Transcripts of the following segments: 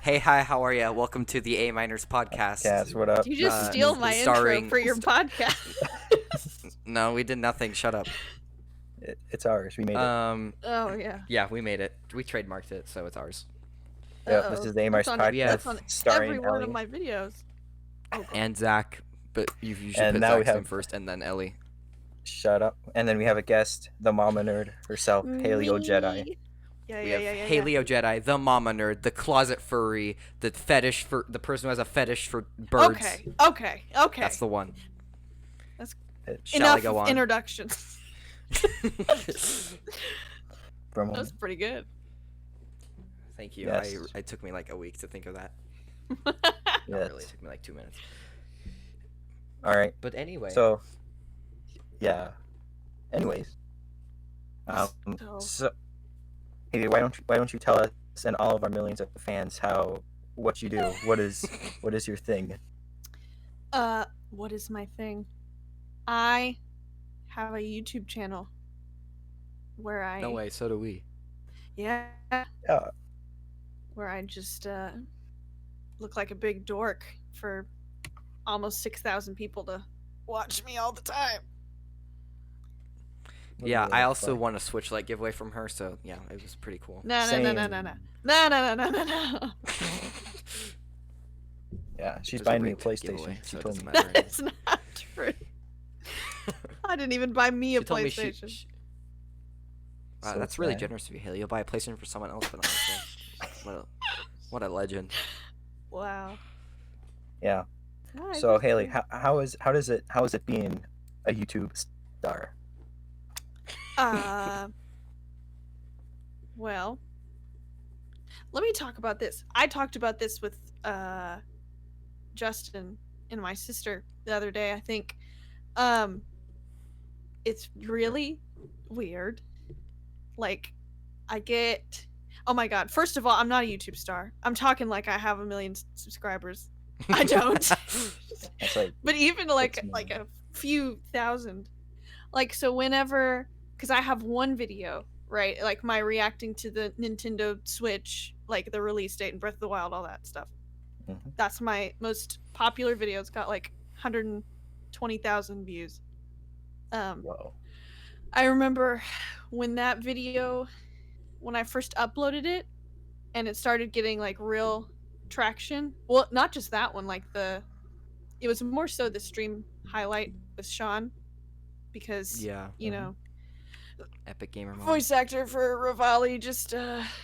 Hey, hi, how are you? Welcome to the A Miners Cass, podcast. what up? You just steal my intro Starring. for your podcast. No, we did nothing. Shut up. It's ours. We made it. Oh yeah. Yeah, we made it. We trademarked it, so it's ours. Yep, this is the Amars That's on, podcast that's on starring every one Ellie. of my videos. Oh, God. And Zach, but you should And put now we Zach's name have- first, and then Ellie. Shut up. And then we have a guest, the mama nerd herself, Paleo Jedi. Me. Yeah, We yeah, have yeah, yeah. Haleo Jedi, the mama nerd, the closet furry, the person who has a fetish for birds. Okay. That's the one. Shall Enough I go on? introductions. From That was pretty good. Thank you. Yes. It took me like a week to think of that. Yes. Not really. It took me like 2 minutes. All right. But anyway. So, yeah. Anyways, So- so hey, why don't you tell us and all of our millions of fans what you do? What is your thing? What is my thing? I have a YouTube channel where I No way. So do we. Yeah. Yeah. Where I just look like a big dork for almost 6,000 people to watch me all the time. Yeah, I also won a Switch Lite giveaway from her, so yeah, it was pretty cool. No. Yeah, she's It was a buying me a rigged PlayStation. giveaway, She so it told me. doesn't matter. That is not true. I didn't even buy me a She told me PlayStation. Wow, So that's really sad. generous of you, Haley. You'll buy a PlayStation for someone else, but not myself. What a legend. Wow. Yeah. No, I So just- Haley, how is it being a YouTube star? Well, let me talk about this. I talked about this with Justin and my sister the other day, I think. It's really weird. Like, oh my god, first of all, I'm not a YouTube star. I'm talking like I have 1 million subscribers. I don't. That's like But even like Six million. a few thousand. Like, so whenever, because I have one video, right, like my reacting to the Nintendo Switch, like the release date and Breath of the Wild, all that stuff. Mhm. That's my most popular video. It's got like 120,000 views. whoa. I remember when that video, when I first uploaded it and it started getting like real traction. Well, not just that one, like it was more so the stream highlight with Sean, because Yeah, you know, Epic Gamer Mom. voice actor for Rivali just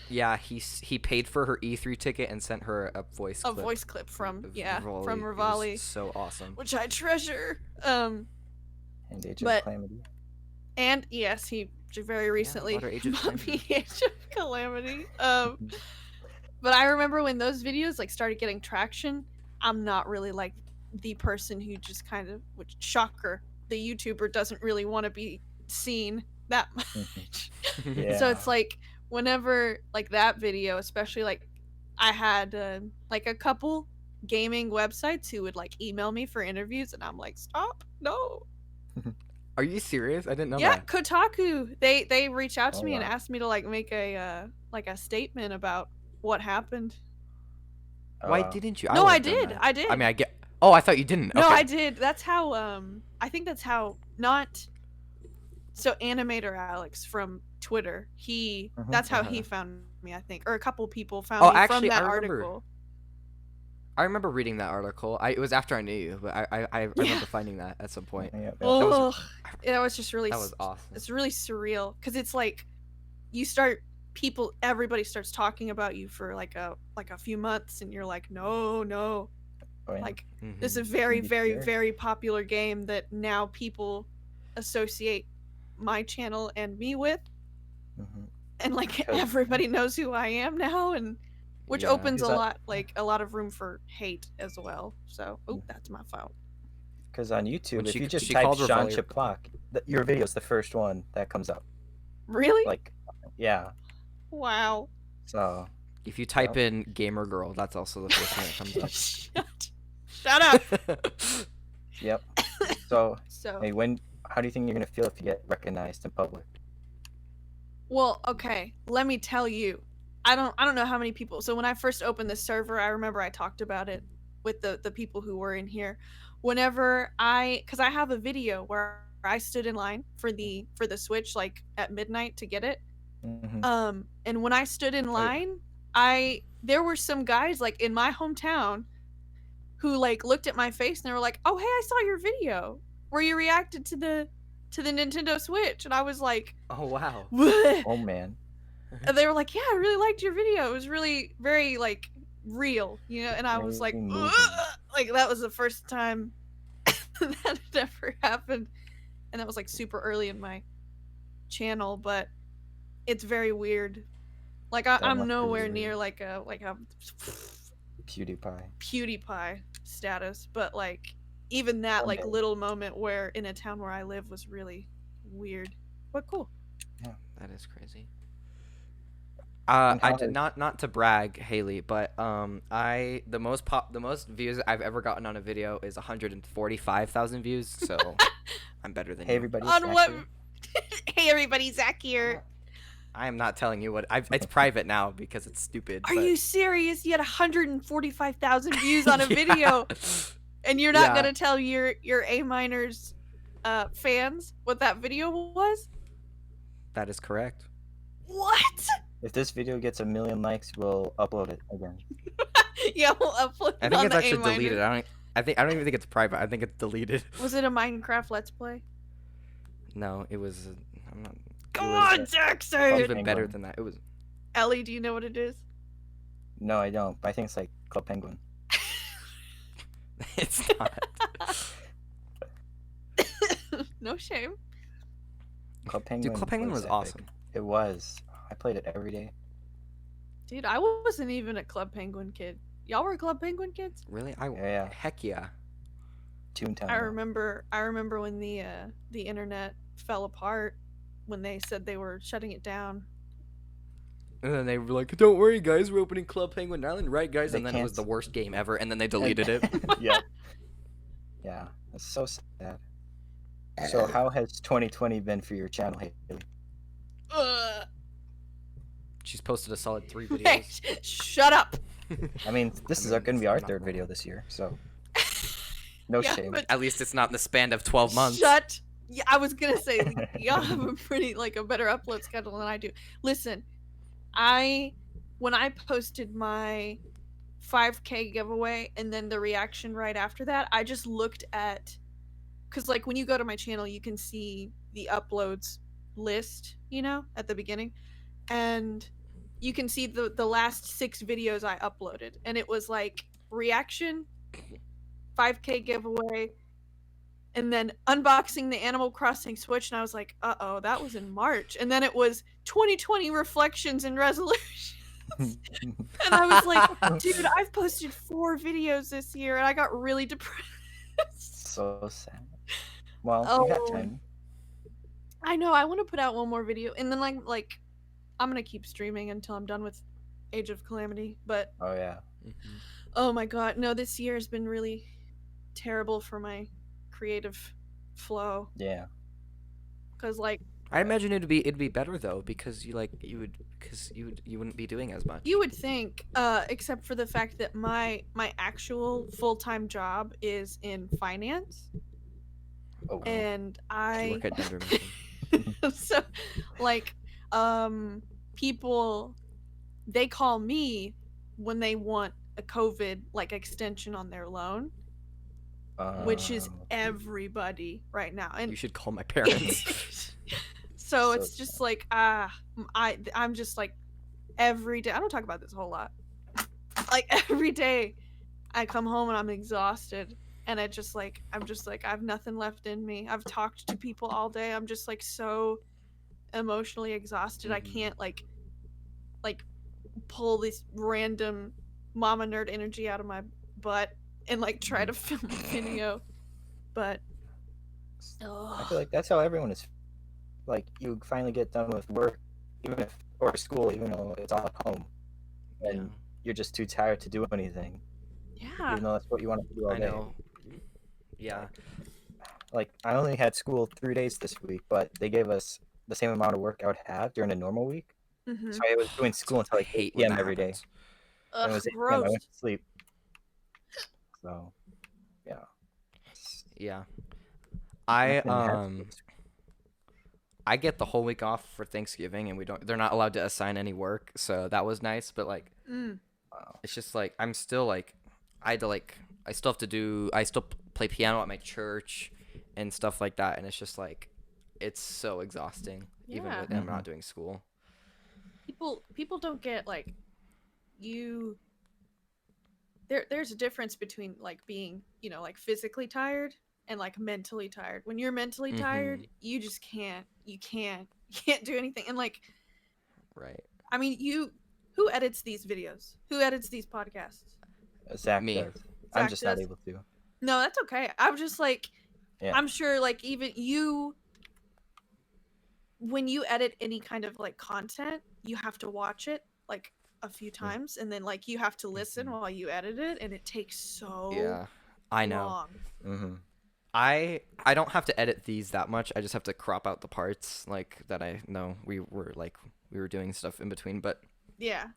Yeah, he paid for her E3 ticket and sent her a voice a clip. voice clip from of from It was Rivali, so awesome. which I treasure. And Age of But- Calamity. And yes, he very recently about her Age of bought me Calamity. Age of Calamity. But I remember when those videos like started getting traction. I'm not really like the person who just kind of, which shocker, the YouTuber doesn't really want to be seen that much. Yeah. So it's like whenever like that video, especially like I had like a couple gaming websites who would like email me for interviews, and I'm like, stop, no. Are you serious? I didn't know Yeah, that. Kotaku. They reached out to Oh, me and wow. asked me to like make a statement about what happened. Why Uh, didn't you? No, I would've done did. that. I did. I mean, I get. Oh, I thought you didn't. No, Okay. I did. That's how I think that's how not so animator Alex from Twitter. Mhm, That's how he uh-huh. found me, I think. Or a couple people found Oh, me actually, from that I remember. article. I remember reading that article. It was after I knew you, but I remember Yeah. finding that at some point. yeah, Oh, that was just really That was awesome. it's really surreal because it's like you start everybody starts talking about you for like a few months, and you're like, no, oh, yeah. like Mhm. this is a very Can you very share? very popular game that now people associate my channel and me with, Mhm. and like Because- everybody knows who I am now, and which Yeah. opens a Because lot of room for hate as well. So that's my fault. Because on YouTube, When if she- you just she type called Sean Rivali- Chiplock, your video is the first one that comes up. Really? Like, yeah. Wow. So If you type in gamer girl, that's also the first thing that Shut up. comes up. yep. So So hey, how do you think you're gonna feel if you get recognized in public? well, okay, let me tell you. I don't know how many people. So when I first opened the server, I remember I talked about it with the people who were in here. Whenever cuz I have a video where I stood in line for the Switch like at midnight to get it. Hmm. And when I stood in Oh, yeah. line, there were some guys like in my hometown who like looked at my face and they were like, "Oh, hey, I saw your video where you reacted to the Nintendo Switch." And I was like, Oh wow. "What?" Oh man. And they were like, "Yeah, I really liked your video. It was really very like real, you know." And I was like, Very moving. like that was the first time that had ever happened, and that was like super early in my channel. But it's very weird. Like That I'm must be nowhere weird. near like a PewDiePie. PewDiePie status, but like even that like Someday. little moment where in a town where I live was really weird, but cool. That is crazy. And I how did has- not to brag, Haley, but the most views I've ever gotten on a video is 145,000 views. So I'm better than Hey you. everybody. On Zach what? here. Hey everybody, Zach here. I am not telling you what. It's private now because it's stupid. Are but- you serious? You had 145,000 views on a Yeah. video, and you're not Yeah. gonna tell your A minors fans what that video was? That is correct. What? If this video gets 1 million likes, we'll upload it again. Yeah, we'll upload I it think on it's the actually A-minor. deleted. I don't even think it's private. I think it's deleted. Was it a Minecraft Let's Play? No, it was. I'm not. Come was on, a- Zach, say it. Even better than that. It was. Ellie, do you know what it is? No, I don't. But I think it's like Club Penguin. It's not. No shame. Club Penguin. Dude, Club Penguin was epic. awesome. It was. I played it every day. Dude, I wasn't even a Club Penguin kid. Y'all were Club Penguin kids? Really? Yeah. Heck yeah. Toontown. I remember when the internet fell apart when they said they were shutting it down. And then they were like, "Don't worry, guys, we're opening Club Penguin Island, right, guys?" They And then it was the can't- worst game ever. And then they deleted it. Yeah. Yeah. It's so sad. So how has 2020 been for your channel, Haley? Ugh. She's posted a solid 3 Hey, videos. shut up. I mean, this I is mean, going to be it's our not third wrong. video this year, so no Yeah, shame. but At least it's not in the span of 12 months. Shut. Yeah, I was gonna say y'all have a pretty like a better upload schedule than I do. Listen, when I posted my 5K giveaway and then the reaction right after that, I just looked at, because like when you go to my channel, you can see the uploads list, you know, at the beginning, and you can see the last 6 videos I uploaded, and it was like reaction, 5K giveaway, and then unboxing the Animal Crossing Switch, and I was like, uh-oh, that was in March. And then it was 2020 reflections and resolutions. And I was like, dude, I've posted 4 videos this year, and I got really depressed. So sad. Well, you got Oh. time. I know, I want to put out one more video, and then like I'm gonna keep streaming until I'm done with Age of Calamity. But Oh yeah. Mhm. oh my god, no, this year has been really terrible for my creative flow. Yeah. Because like I imagine it'd be better though because you wouldn't be doing as much. you would think, except for the fact that my actual full-time job is in finance, Oh. and You I work at Denver Mission. so like people, they call me when they want a COVID like extension on their loan, which is Oh. everybody right now. And You should call my parents. so So it's just like I'm just like every day, I don't talk about this a whole lot, like every day I come home and I'm exhausted, and I'm just like I have nothing left in me. I've talked to people all day. I'm just like so emotionally exhausted. I Mhm. can't like pull this random mama nerd energy out of my butt and like try to film a video. But I feel like that's how everyone is. Like you finally get done with work, or school, even though it's all at home, and Yeah. you're just too tired to do anything, yeah. even though that's what you want to do all I day. know. Yeah. Like I only had school 3 days this week, but they gave us the same amount of work I would have during a normal week. Mm-hmm. So I was doing school until I like 8 hate when p.m. that every day. happens. And it Ugh, was 8 p.m. I gross. went to sleep. So yeah, Yeah. I nothing hard to do. I get the whole week off for Thanksgiving, and they're not allowed to assign any work, so that was nice. But like, Mm. Wow. it's just like I'm still like, I still have to I still play piano at my church and stuff like that, and it's just like, it's so exhausting, even Yeah. with I'm not doing school. People don't get like you. There's a difference between like being, like physically tired and like mentally tired. When you're mentally tired, you just you can't do anything. And like, Right. I mean, who edits these videos? Who edits these podcasts? Zach Me. does. I'm Zach just not does? able to. No, that's okay. I'm just like, Yeah. I'm sure like even you, when you edit any kind of like content, you have to watch it like a few times, and then like you have to listen while you edit it, and it takes so Yeah. I know. long. Mm-hmm. I don't have to edit these that much. I just have to crop out the parts like that I know we were doing stuff in between. But Yeah.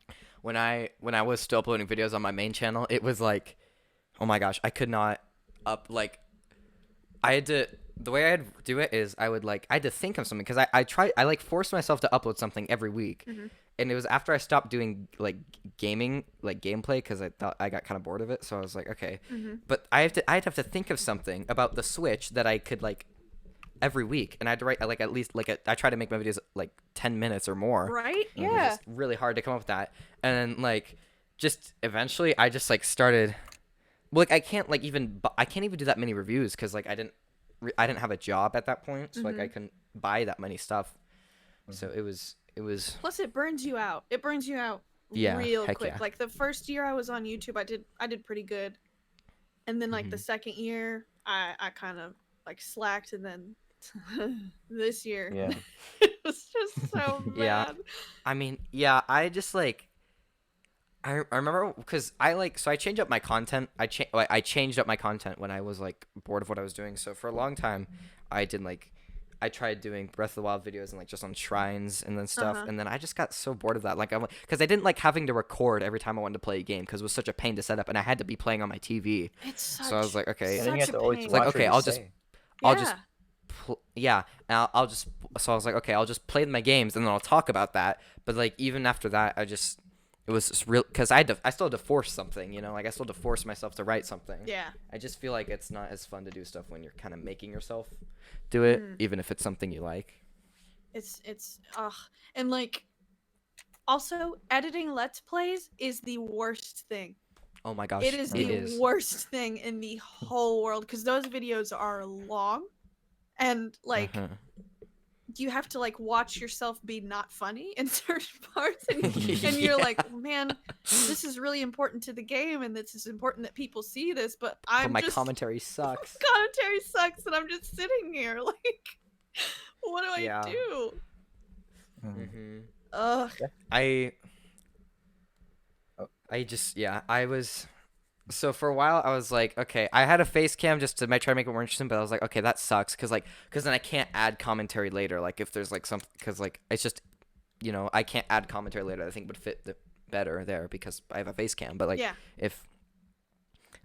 when I was still uploading videos on my main channel, it was like, oh my gosh, I could not I had to the way I'd do it is I had to think of something, because I forced myself to upload something every week. Mhm. And it was after I stopped doing like gaming, like gameplay, because I thought I got kind of bored of it. So I was like, okay, but I'd have to think of something about the Switch that I could like every week, and I had to write like at least like I try to make my videos like 10 minutes or more. Right? It was Yeah. just really hard to come up with that. And then like just eventually I just like started, like I can't even do that many reviews, because like I didn't have a job at that point, so like I couldn't buy that many stuff. So it was Plus, it burns you out. It burns you out Yeah, real heck quick. yeah. Like the first year I was on YouTube, I did pretty good, and then like the second year, I kind of like slacked, and then this year, Yeah. it was just so Yeah. bad. I mean, yeah, I just like I remember, because I changed up my content. I changed up my content when I was like bored of what I was doing. So for a long time, I tried doing Breath of the Wild videos and like just on shrines and then stuff. And then I just got so bored of that. Like because I didn't like having to record every time I wanted to play a game, because it was such a pain to set up, and I had to be playing on my TV. It's such, So I was like, okay, And then you have such to a always pain. watch like, what okay, you I'll just- say. I'll just yeah, and I'll just, so I was like, okay, I'll just play my games and then I'll talk about that. But like even after that, it was just real, because I still had to force something, like I still had to force myself to write something. Yeah. I just feel like it's not as fun to do stuff when you're kind of making yourself do it, even if it's something you like. It's and like also editing Let's Plays is the worst thing. Oh my gosh, It is the worst thing in the whole world, because those videos are long, and like you have to like watch yourself be not funny in certain parts, and you're like, man, this is really important to the game, and this is important that people see this, but my commentary sucks. commentary sucks, and I'm just sitting here like, what do I do? Mm-hmm. Ugh. I was, so for a while I was like, okay, I had a face cam just to try to make it more interesting, but I was like, okay, that sucks, because then I can't add commentary later, like if there's like something, because like it's just, I can't add commentary later. I think would fit better there because I have a face cam, but like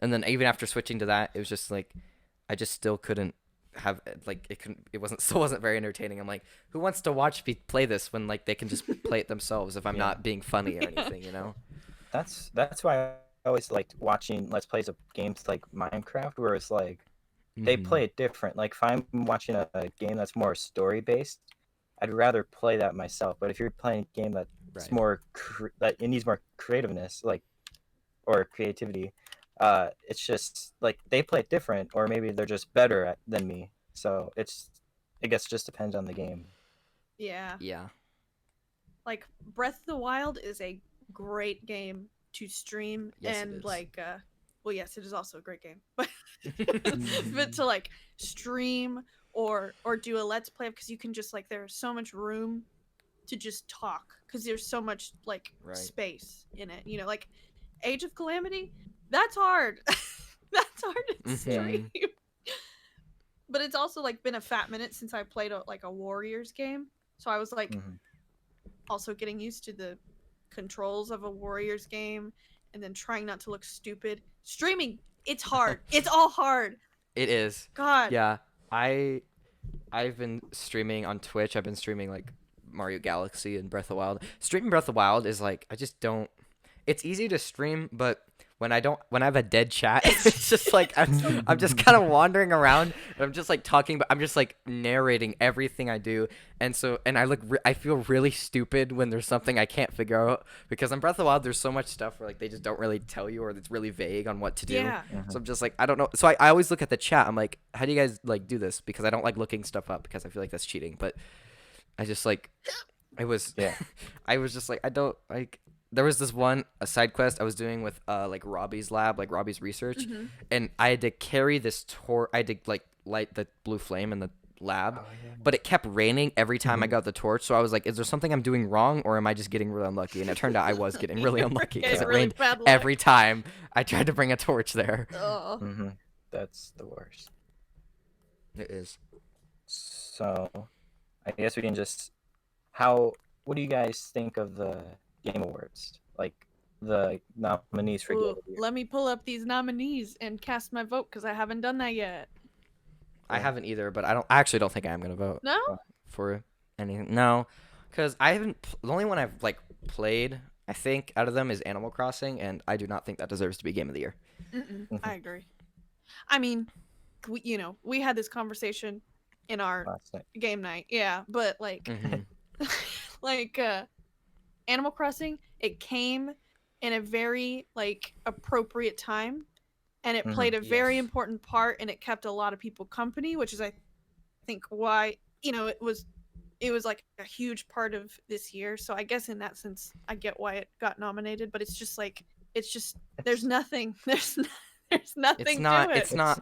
and then even after switching to that, it was just like I just still couldn't have like it still wasn't very entertaining. I'm like, who wants to watch me play this when like they can just play it themselves if I'm not being funny or anything, That's why I always liked watching Let's Plays of games like Minecraft, where it's like they play it different. Like if I'm watching a game that's more story based, I'd rather play that myself. But if you're playing a game that's more that it needs more creativeness, like or creativity, it's just like they play it different, or maybe they're just better than me. So I guess just depends on the game. Yeah. Yeah. Like Breath of the Wild is a great game to stream, Yes, it and is. like well, yes, it is also a great game, but but to like stream or do a Let's Play, because you can just like there's so much room to just talk, because there's so much like space in it, like Age of Calamity, that's hard. That's hard to stream. But it's also like been a fat minute since I played a Warriors game, so I was like also getting used to the controls of a Warriors game, and then trying not to look stupid. Streaming, it's hard. It's all hard. It is. God. Yeah, I've been streaming on Twitch. I've been streaming like Mario Galaxy and Breath of the Wild. Streaming Breath of the Wild is like I just don't. It's easy to stream, but when I have a dead chat, it's just like I'm just kind of wandering around and I'm just like talking, but I'm just like narrating everything I do, and I feel really stupid when there's something I can't figure out because on Breath of the Wild there's so much stuff where like they just don't really tell you or it's really vague on what to do. Yeah. So I'm just like I don't know. So I always look at the chat. I'm like, how do you guys like do this? Because I don't like looking stuff up because I feel like that's cheating. But I just like it was. Yeah. I was just like I don't like. There was this a side quest I was doing with like Robbie's lab, like Robbie's research, and I had to carry this torch. I had to like light the blue flame in the lab, but it kept raining every time I got the torch. So I was like, is there something I'm doing wrong, or am I just getting really unlucky? And it turned out I was getting really unlucky because it really rained bad luck. every time I tried to bring a torch there. Oh. That's the worst. It is. So, I guess we can just. What do you guys think of the Game Awards? Like the nominees for Game Ooh, of the Year? let me pull up these nominees and cast my vote because I haven't done that yet. I haven't either, but I actually don't think I am gonna vote No? for anything. No, because I haven't. The only one I've like played, I think, out of them is Animal Crossing, and I do not think that deserves to be Game of the Year. I agree. I mean, we had this conversation in our Last night. game night. Yeah, but like, Mhm. like Animal Crossing, it came in a very like appropriate time, and it played a very Yes. important part, and it kept a lot of people company, which is I think why it was like a huge part of this year. So I guess in that sense I get why it got nominated, but it's just like there's nothing there's nothing It's not. to it. It's not.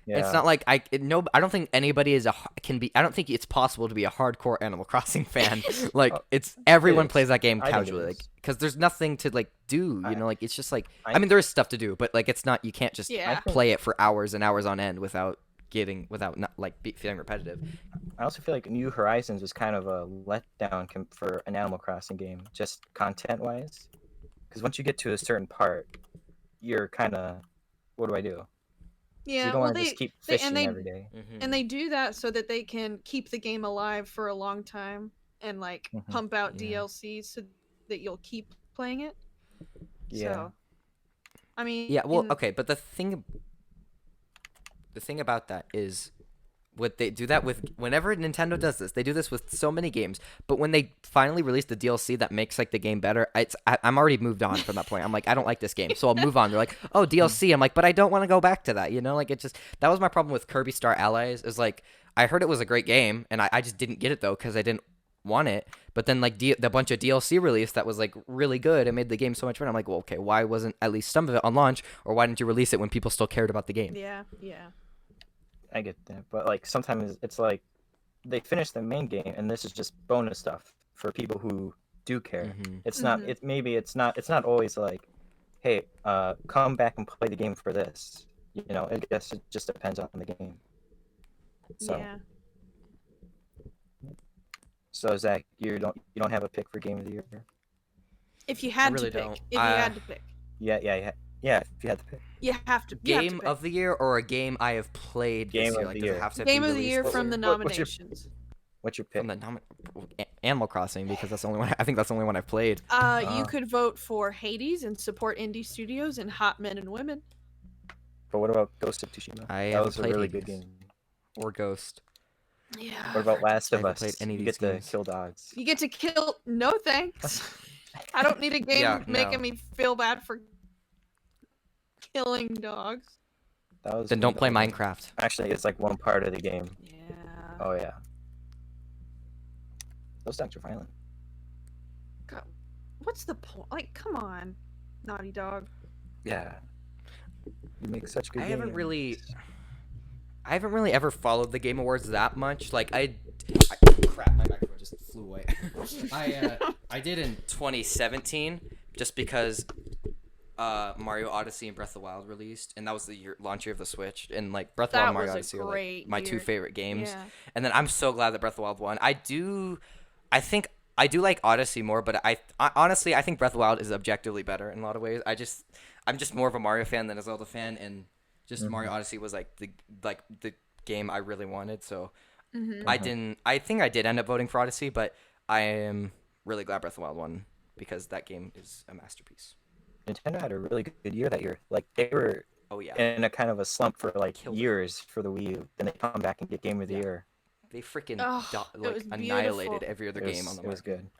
Yeah. It's not like I don't think anybody can be. I don't think it's possible to be a hardcore Animal Crossing fan. Like it's everyone is. plays that game I think it casually, like is. because there's nothing to like do. I- Like it's just like I- I mean there is stuff to do, but like it's not. You can't just Yeah. play it for hours and hours on end without not like feeling repetitive. I also feel like New Horizons was kind of a letdown for an Animal Crossing game, just content-wise. Because once you get to a certain part, you're kind of, what do I do? 'Cause Yeah, you don't well want to just keep they- fishing every day. and they do that so that they can keep the game alive for a long time and like Mhm. pump out Yeah. DLC so that you'll keep playing it. Yeah. So, I mean, Yeah, well, okay, but the thing about that is what they do that with whenever Nintendo does this, they do this with so many games. But when they finally release the DLC that makes like the game better, I'm already moved on from that point. I'm like, I don't like this game, so I'll move on. They're like, oh, DLC. I'm like, but I don't want to go back to that. Like it just that was my problem with Kirby Star Allies. Is like I heard it was a great game, and I just didn't get it though because I didn't want it. But then like the bunch of DLC released that was like really good and made the game so much better. I'm like, well, okay, why wasn't at least some of it on launch, or why didn't you release it when people still cared about the game? yeah. I get that. But like sometimes it's like they finish the main game and this is just bonus stuff for people who do care. Mhm. It's not Mhm. it's not always like, hey, come back and play the game for this. I guess it just depends on the game. So Yeah. so Zach, you don't have a pick for Game of the Year? If you had really to pick, don't. if you had to pick, Yeah, if you had to pick. you have to. You have to Game pick. of the year or a game I have played Game this year? of Like, the does year. it have to Game be of the year released from the What's your- nominations. What's your pick? from the Animal Crossing because that's the only one. I think that's the only one I've played. You could vote for Hades and support indie studios and hot men and women. But what about Ghost of Tsushima? I That haven't was a played really Hades. good game. Or Ghost. Yeah. What about Last I of haven't Us? played any of You these get to games. kill dogs. You get to kill. No thanks. I don't need a game Yeah, making no. me feel bad for killing dogs. That was Then don't play really- Minecraft. Actually, it's like one part of the game. Yeah. Oh yeah. Those dogs are violent. What's the point? Like, come on, Naughty Dog. Yeah. You make such good I haven't games. I haven't really ever followed the Game Awards that much. Like crap, my microphone just flew away. I did in 2017 just because Mario Odyssey and Breath of the Wild released, and that was the launch year of the Switch. And like Breath of the Wild That and Mario was a Odyssey are great like my two year. favorite games. Yeah. And then I'm so glad that Breath of the Wild won. I think I do like Odyssey more, but I honestly I think Breath of the Wild is objectively better in a lot of ways. I'm just more of a Mario fan than a Zelda fan, and just Mario Odyssey was like the game I really wanted. So Mm-hmm. I think I did end up voting for Odyssey, but I am really glad Breath of the Wild won because that game is a masterpiece. Nintendo had a really good year that year. Like they were Oh yeah, in a kind of a slump for like Killed it. years for the Wii U. Then they come back and get Game of the Yeah. Year. they freaking Oh, it was annihilated beautiful. every other It was, game on the it was market.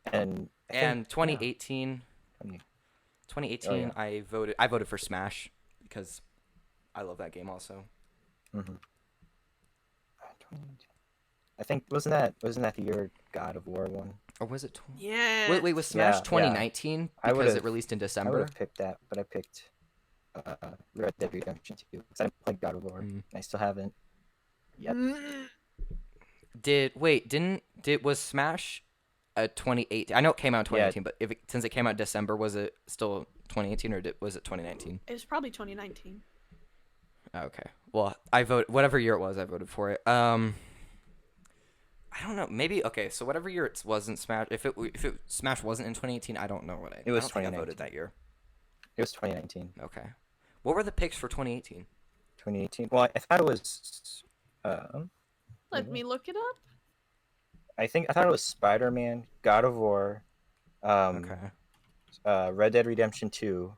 good. And I think, And 2018, yeah. 2018, I voted for Smash because I love that game also. Mhm. I think wasn't that the year God of War won? Or was it? Yeah. Wait, was Smash Yeah, 2019 I because would've- it released in I would December? have picked that, but I picked Red Dead Redemption 2 because I didn't play God of War. Mm. I still haven't. Yep. Was Smash a 2018? I know it came out in Yeah. 2018, but since it came out in December, was it still 2018 or was it 2019? It was probably 2019. Okay. Well, I vote whatever year it was, I voted for it. I don't know. Maybe okay. So whatever year it wasn't Smash, if it Smash wasn't in 2018, I don't know what It was I don't think I 2019. voted that year. It was 2019. Okay. What were the picks for 2018? 2018. Well, I thought it was. Let me look it up. I thought it was Spider-Man, God of War, Okay. Red Dead Redemption 2.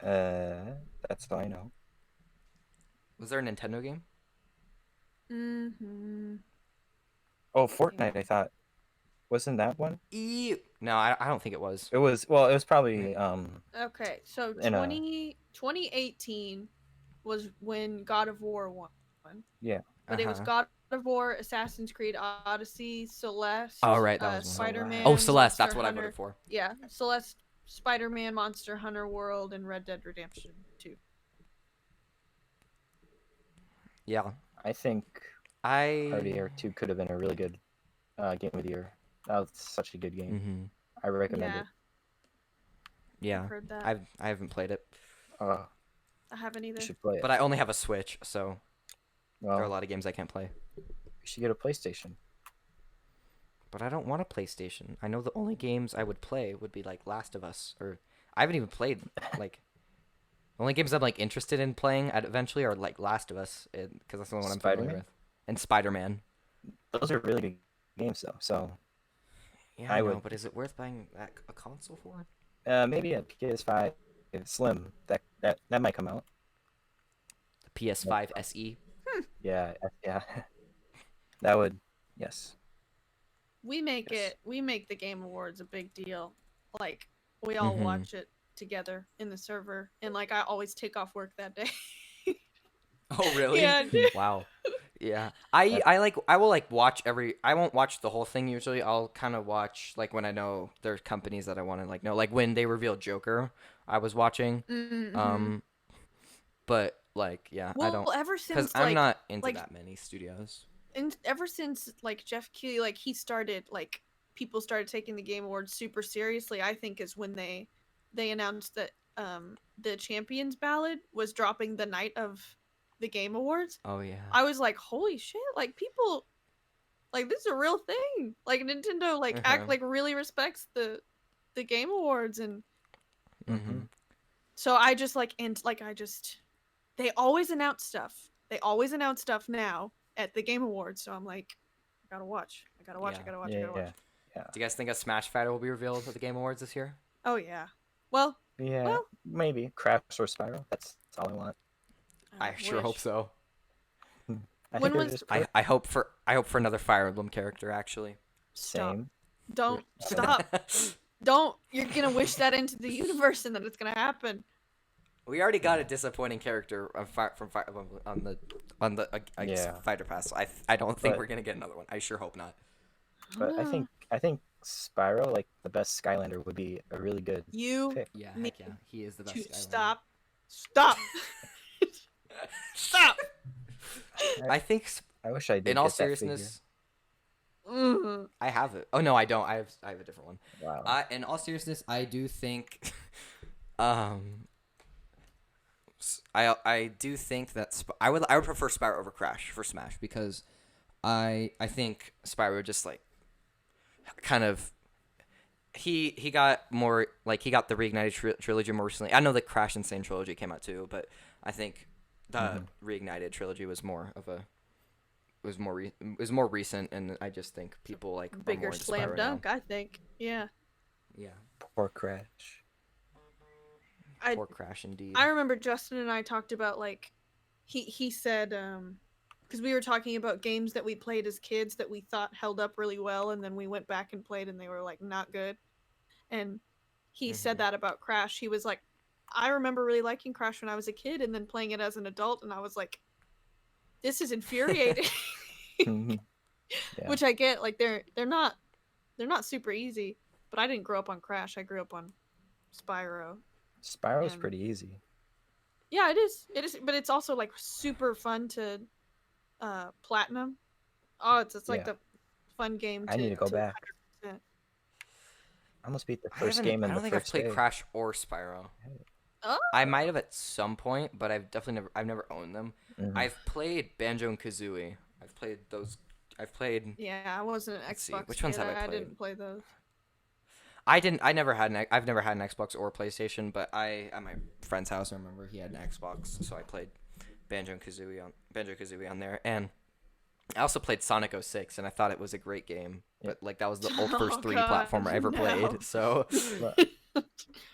That's all I know. Was there a Nintendo game? Mm-hmm. Oh, Fortnite. I thought wasn't that one? No, I don't think it was. It was. Well, it was probably. Okay, so In a- 2018 was when God of War won. Yeah. But it was Uh-huh. God of War, Assassin's Creed Odyssey, Celeste. Oh, right, that was one. Spider-Man. Oh, Celeste. That's Monster what I Hunter. voted for. Yeah, Celeste, Spider-Man, Monster Hunter World, and Red Dead Redemption 2. Yeah. I think I. Party Air 2 could have been a really good game of the year. That was such a good game. Mm-hmm. I recommend Yeah, it. Yeah. I've heard that. I haven't played it, Oh, I haven't either. you should play it. but I only have a Switch, so Well, there are a lot of games I can't play. you should get a PlayStation. But I don't want a PlayStation. I know the only games I would play would be like Last of Us, or I haven't even played like. The only games I'm like interested in playing eventually are like Last of Us, because that's the only one I'm familiar Spider-Man? with, and Spider-Man. Those are really good games, though. So Yeah, I I know, would- but is it worth buying a console for? maybe a PS5 Slim that might come out. The PS5 SE. Yeah, yeah. That would. Yes. We make Yes. the Game Awards a big deal. Like, we all Mhm. watch it together in the server, and like, I always take off work that day. Oh really? Yeah, dude. Wow. Yeah. I will like watch I won't watch the whole thing usually. I'll kind of watch like when I know there's companies that I want to like know. Like when they revealed Joker, I was watching. Mm-hmm. But like yeah, I don't ever because since I'm like, not into like- that many studios. and ever since like Jeff Keighley, like he started, like people started taking the Game Awards super seriously. I think is when they announced that the Champions Ballad was dropping the night of the Game Awards. Oh yeah. I was like, holy shit! Like people, like this is a real thing. Like Nintendo, like act Uh-huh. like really respects the Game Awards, and Mm-hmm. so I just like they always announce stuff. They always announce stuff now at the Game Awards. So I'm like, I gotta watch. I gotta watch. Yeah. I gotta watch. I Yeah, gotta watch. yeah, Do you guys think a Smash Fighter will be revealed at the Game Awards this year? Oh yeah. Well, yeah. Well- Maybe Crash or Spiral. That's all I want. I sure hope wish. so. I When think they're was- just I hope for another Fire Emblem character actually. Stop. same. Don't stop. Don't. You're gonna wish that into the universe, and that it's gonna happen. We already got a disappointing character on the Yeah. Fighter Pass. So I don't think But- we're gonna get another one. I sure hope not. But I Ah. think Spyro, like the best Skylander, would be a really good You pick. Yeah, Me- heck yeah, he is the best. to Skylander. stop. Stop. I think, I wish I did. in all get that figure. seriousness, Mhm. I have it. Oh no, I don't. I have a different one. Wow. In all seriousness, I do think, I do think that I would prefer Spyro over Crash for Smash because I think Spyro just like kind of he got more like he got the Reignited trilogy more recently. I know the Crash Insane trilogy came out too, but I think the Reignited trilogy was more of a was more recent, and I just think people like are more Bigger into slam Spyro dunk, now. I think. Yeah. Yeah, Poor Crash. I poor Crash indeed. I remember Justin and I talked about like he said because we were talking about games that we played as kids that we thought held up really well, and then we went back and played and they were like not good. And he said that about Crash. He was like, I remember really liking Crash when I was a kid, and then playing it as an adult, and I was like, this is infuriating. Yeah. Which I get. Like they're not super easy, but I didn't grow up on Crash. I grew up on Spyro. Spyro's And- pretty easy. Yeah, it is. It is, but it's also like super fun to platinum. Oh, it's like Yeah. the fun game. I need to go back. 100%. I almost beat the I first haven't. game I in don't the think I've first played day. Crash or Spyro. Oh, I might have at some point, but I've definitely never. I've never owned them. Mhm. I've played Banjo and Kazooie. I've played those. I've played. yeah. I wasn't an Let's see, Xbox. which ones kid. have I I played? didn't play those. I didn't. I never had an. I've never had an Xbox or PlayStation, but I at my friend's house. I remember he had an Xbox, so I played Banjo Kazooie on there, and I also played Sonic 06, and I thought it was a great game. But like that was the Oh, first 3D God, platformer I ever no. played. So Look,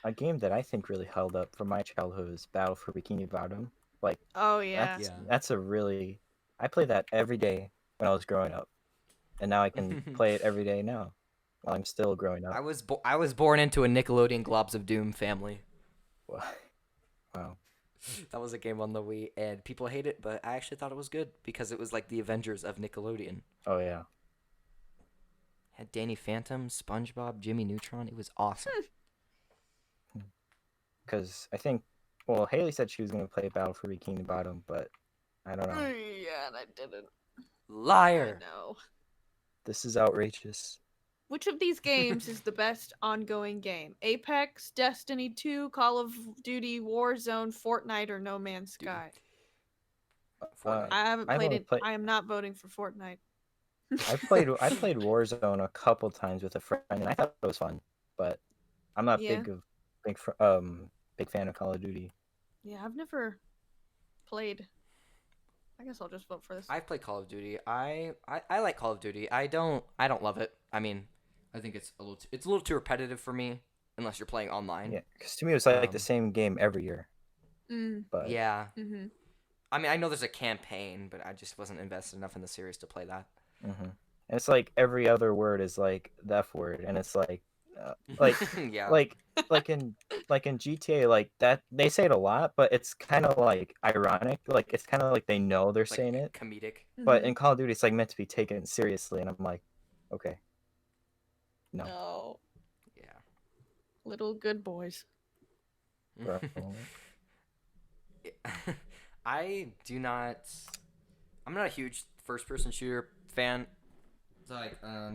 a game that I think really held up from my childhood was Battle for Bikini Bottom. Like Oh yeah. that's Yeah. that's a really I played that every day when I was growing up, and now I can play it every day now while I'm still growing up. I was born into a Nickelodeon Globs of Doom family. Wow. That was a game on the Wii, and people hate it, but I actually thought it was good because it was like the Avengers of Nickelodeon. Oh yeah. Had Danny Phantom, SpongeBob, Jimmy Neutron. It was awesome. Because I think, well, Haley said she was going to play Battle for Bikini Bottom, but I don't know. Yeah, and I didn't. Liar. I know. This is outrageous. Which of these games is the best ongoing game? Apex, Destiny 2, Call of Duty, Warzone, Fortnite, or No Man's Sky? Fortnite. I haven't I've played only it. played- I am not voting for Fortnite. I played Warzone a couple times with a friend, and I thought it was fun. But I'm not Yeah. big fan of Call of Duty. Yeah, I've never played. I guess I'll just vote for this. I've played Call of Duty. I like Call of Duty. I don't love it. I mean, I think it's a little too repetitive for me unless you're playing online. Yeah, because to me it was like the Um, same game every year. Mm, But Yeah. mm-hmm. I mean, I know there's a campaign, but I just wasn't invested enough in the series to play that. and it's like every other word is like the F word, and it's like yeah. like in GTA, like that they say it a lot, but it's kind of like ironic. Like it's kind of like they know they're like saying it, comedic. but in Call of Duty, it's like meant to be taken seriously, and I'm like, okay, no. No, Yeah. little good boys. bro. I do not. I'm not a huge first-person shooter fan. So like, I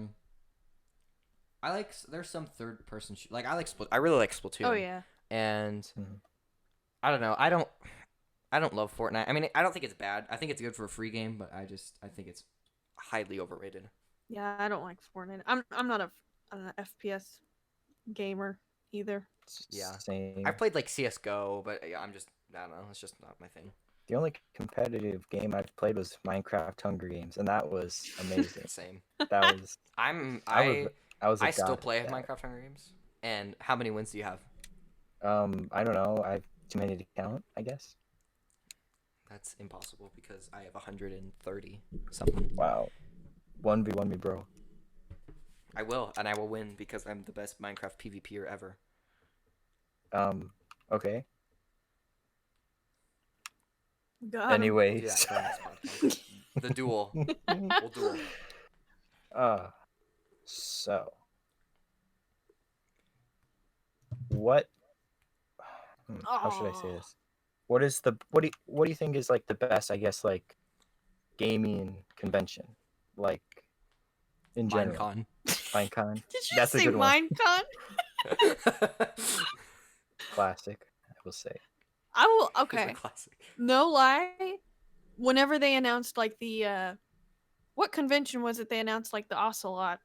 like. There's some third-person like I like Split. I really like Splatoon. Oh yeah. And Mhm. I don't know. I don't love Fortnite. I mean, I don't think it's bad. I think it's good for a free game, but I think it's highly overrated. Yeah, I don't like Fortnite. I'm not an FPS gamer either. Yeah. Same. I've played like CS:GO, but yeah, I don't know. It's just not my thing. The only competitive game I've played was Minecraft Hunger Games, and that was amazing. Same. That was I was a I still god play at that. Minecraft Hunger Games. And how many wins do you have? I don't know. I've too many to count, I guess. That's impossible because I have 130 something. Wow. 1v1 me, bro. I will, and I will win because I'm the best Minecraft PvPer ever. Okay. God. Anyways. Yeah, the duel. We'll duel. So what how should I say Aw. this? What do you think is like the best, I guess, like gaming convention? Like in general. Minecon. Minecon. Did you That's a say good one. Minecon? Classic, I will say. I will. It's a Okay. classic. No lie. Whenever they announced like the what convention was it they announced like the Ocelot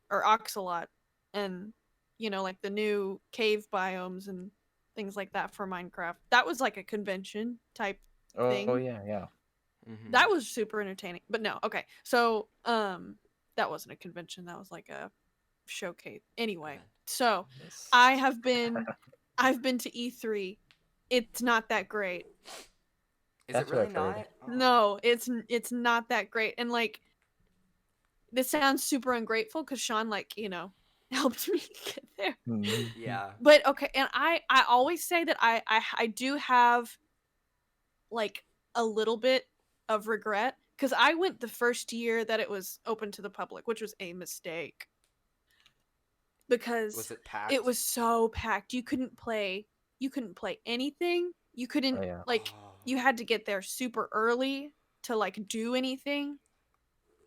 or Oxalot and like the new cave biomes and things like that for Minecraft. That was like a convention type Oh thing. yeah. Mhm. That was super entertaining. But no, okay. So, that wasn't a convention. That was like a showcase. Anyway, Okay. so Yes. I've been to E3. It's not that great. Is That's it what really I've heard. not? Oh. No, it's not that great. And like this sounds super ungrateful cuz Sean like, helped me get there. Mhm. Yeah. But okay, and I always say that I do have like a little bit of regret because I went the first year that it was open to the public, which was a mistake because Was it packed? it was so packed. You couldn't play anything. You couldn't Oh yeah. like Oh. you had to get there super early to like do anything.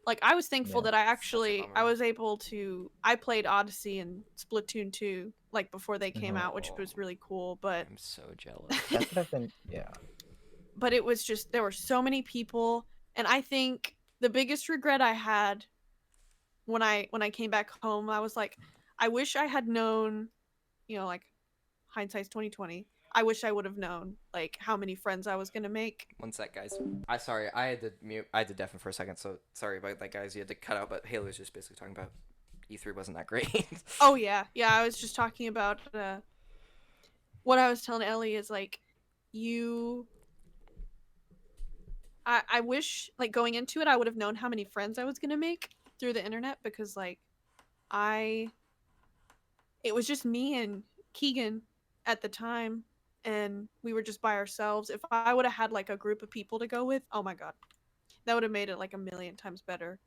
Like I was thankful Yeah. that I Such a actually I bummer. was able to I played Odyssey and Splatoon 2 like before they came Mhm. out, which was really cool, but I'm so jealous. That's what I've been. Yeah. but it was just there were so many people, and I think the biggest regret I had when I came back home, I was like, I wish I had known, like hindsight's 2020. I wish I would have known like how many friends I was gonna make. One sec, guys. Sorry, I had to mute. I had to deafen for a second. So sorry about that, guys. You had to cut out. But Haley was just basically talking about E3 wasn't that great. Oh yeah, I was just talking about what I was telling Ellie is like you. I wish like going into it I would have known how many friends I was gonna make through the internet because like I it was just me and Keegan at the time and we were just by ourselves. If I would have had like a group of people to go with, oh my god. That would have made it like a million times better.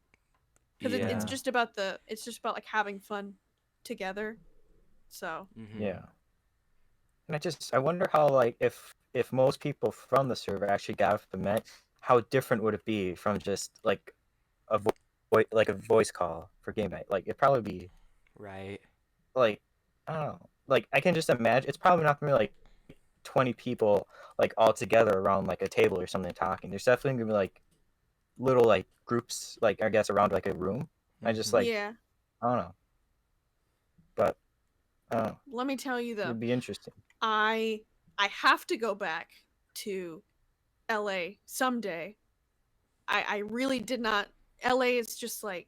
Cuz it's Yeah. just about like having fun together. So, Mhm. Yeah. And I wonder how like if most people from the server actually got off the Met, how different would it be from just like a like a voice call for game night? Like it'd probably be Right. like I don't know. Like I can just imagine it's probably not gonna be like 20 people like all together around like a table or something talking. There's definitely gonna be like little like groups like I guess around like a room. I just Mhm. like yeah. I don't know. But I don't know. Let me tell you though. It'd be interesting. I have to go back to LA someday. I really did not. LA is just like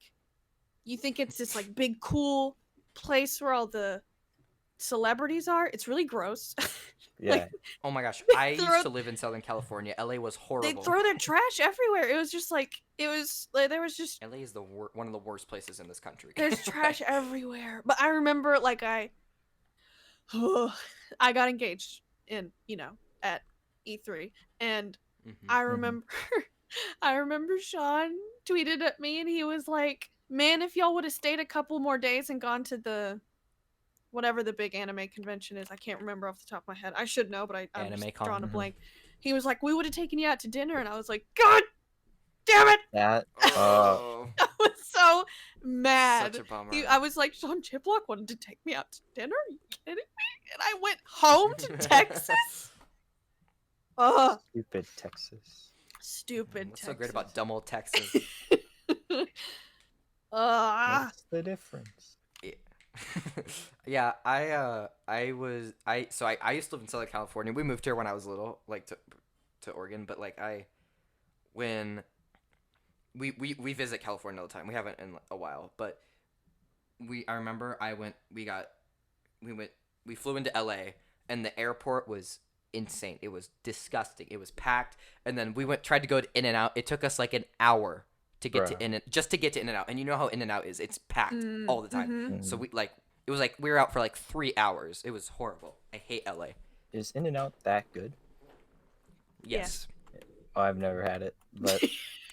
you think it's this like big cool place where all the celebrities are. It's really gross. Yeah. Oh my gosh, They I throw- used to live in Southern California. LA was they horrible. throw their trash everywhere. It was just like there was just LA is one of the worst places in this country. there's trash everywhere. But I remember like I got engaged in at E3 and Mhm. I remember I remember Sean tweeted at me and he was like, "Man, if y'all would have stayed a couple more days and gone to the whatever the big anime convention is, I can't remember off the top of my head. I should know, but I'm just AnimeCon. drawing a Mhm. blank." He was like, "We would have taken you out to dinner," and I was like, "God damn it!" That Oh, I was so mad. such a bummer. I was like, Sean Chiplock wanted to take me out to dinner. Are you kidding me? And I went home to Texas. Ugh, stupid Texas. stupid. What's so great about Texas. dumb old Texas? What's the difference? Yeah, I used to live in Southern California. We moved here when I was little, like to Oregon, but like when we visit California all the time. We haven't in a while, but I remember we flew into LA and the airport was insane. It was disgusting. It was packed, and then we tried to go to In-N-Out. It took us like an hour to get to just to get to In-N-Out, and you know how In-N-Out is. It's packed all the time. Mhm. Mhm. So it was like we were out for like 3 hours. It was horrible. I hate LA. Is In-N-Out that good? Yes. Oh, I've never had it, but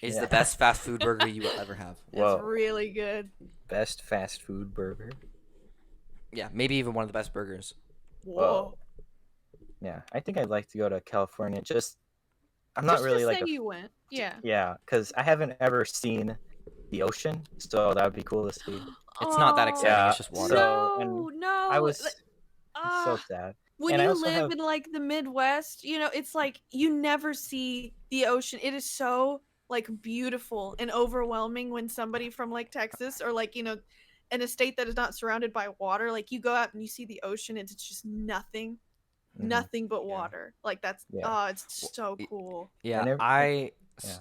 It's Yeah. the best fast food burger you will ever have. Whoa. It's really good. best fast food burger. Yeah, maybe even one of the best burgers. Whoa. Yeah, I think I'd like to go to California. I'm not Just really to like say a you went. Yeah. yeah, because I haven't ever seen the ocean, so that would be cool to see. It's not that exciting. Yeah, It's just water. so- No, and no. I was like, it's so ah. sad. When and I you also live have- in like the Midwest, it's like you never see the ocean. It is so like beautiful and overwhelming when somebody from like Texas or like, in a state that is not surrounded by water, like you go out and you see the ocean and it's just nothing, Hmm. nothing but Yeah. water. Like that's Yeah. it's so y- cool. Yeah, And yeah.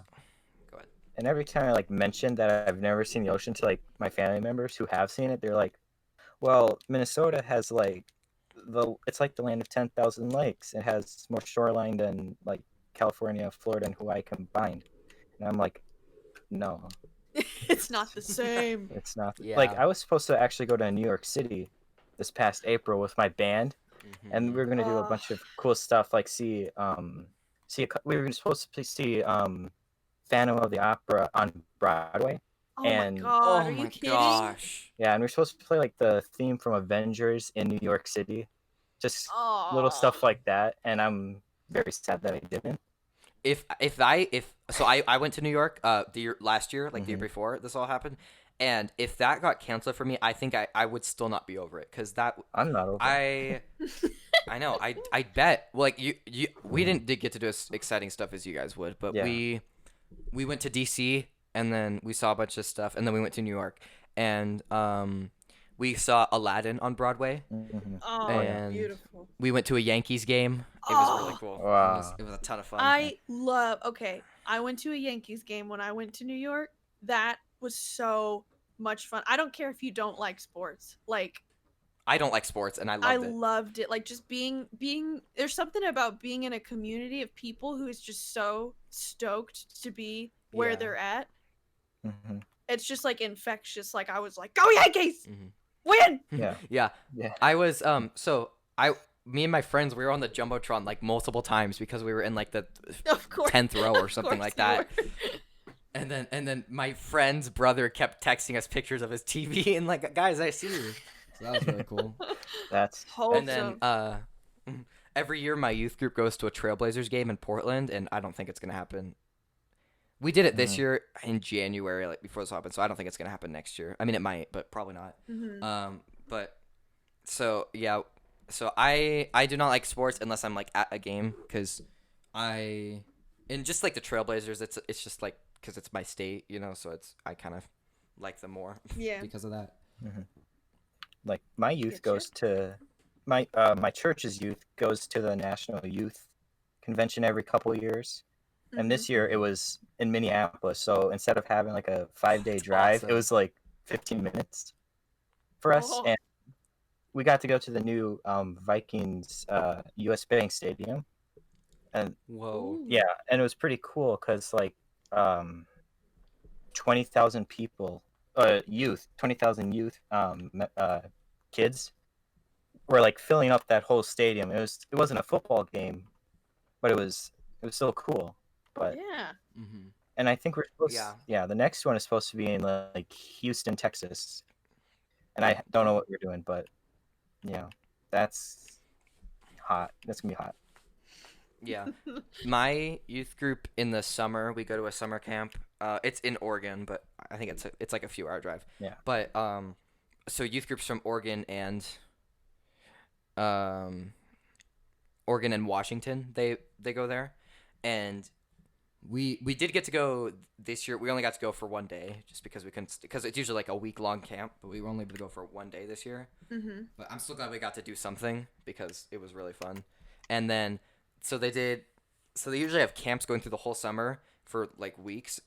Go ahead. And every time I like mention that I've never seen the ocean to like my family members who have seen it, they're like, "Well, Minnesota has like it's like the land of 10,000 lakes. It has more shoreline than like California, Florida, and Hawaii combined." And I'm like, "No, It's not the same. it's not." Like Yeah. I was supposed to actually go to New York City this past April with my band, and we Mhm. were gonna do a Oh, bunch of cool stuff like we were supposed to see Phantom of the Opera on Broadway, oh my and god, Oh are you my kidding? gosh. yeah, and we're supposed to play like the theme from Avengers in New York City, just little Oh. stuff like that, and I'm very sad that I didn't. I went to New York last year, like the year Mhm. before this all happened, and if that got canceled for me, I think I would still not be over it, because that I'm not over. I I know. I bet. Well, like we didn't get to do as exciting stuff as you guys would, but Yeah. we went to DC, and then we saw a bunch of stuff, and then we went to New York, and we saw Aladdin on Broadway. Mhm. Oh, And beautiful. we went to a Yankees game. It was really Oh, cool. Wow. It was a ton of fun. I went to a Yankees game when I went to New York. That was so much fun. I don't care if you don't like sports. Like I don't like sports, and I I loved it. loved it. Like just being there's something about being in a community of people who is just so stoked to be where Yeah. they're at. Mhm. It's just like infectious. Like I was like, "Go Yankees! Mhm. Win!" Yeah. Yeah. Yeah. I was me and my friends, we were on the jumbotron like multiple times because we were in like the Of course. 10th row or Of something course like you that. were. And then my friend's brother kept texting us pictures of his TV and like, guys, I see you. So that was really cool. That's And then Wholesome. every year my youth group goes to a Trailblazers game in Portland, and I don't think it's gonna happen. We did it this Mhm. year in January, like before this happened, so I don't think it's gonna happen next year. I mean, it might, but probably not. Mhm. But so yeah, so I do not like sports unless I'm like at a game, because and just like the Trailblazers, it's just like because it's my state, so I kind of like them more Yeah. because of that. like my youth Getcha. goes to my church's youth goes to the National Youth Convention every couple years. Mhm. And this year it was in Minneapolis. So instead of having like a 5-day That's drive, awesome. it was like 15 minutes for us. Oh. And we got to go to the new Vikings US Bank Stadium. And Whoa. Ooh. yeah, and it was pretty cool because like 20,000 people, 20,000 youth, kids were like filling up that whole stadium. It wasn't a football game, but it was so cool. But Yeah. Mm-hmm. and I think we're supposed Yeah. the next one is supposed to be in like Houston, Texas. And I don't know what we're doing, but that's hot. That's gonna be hot. Yeah. My youth group in the summer, we go to a summer camp. It's in Oregon, but I think it's like a few hour drive. Yeah. But so youth groups from um, Oregon and Washington, they go there, and we did get to go this year. We only got to go for one day, just because we couldn't, because it's usually like a week long camp, but we were only able to go for one day this year. Mhm. But I'm still glad we got to do something because it was really fun. And then so they usually have camps going through the whole summer for like weeks,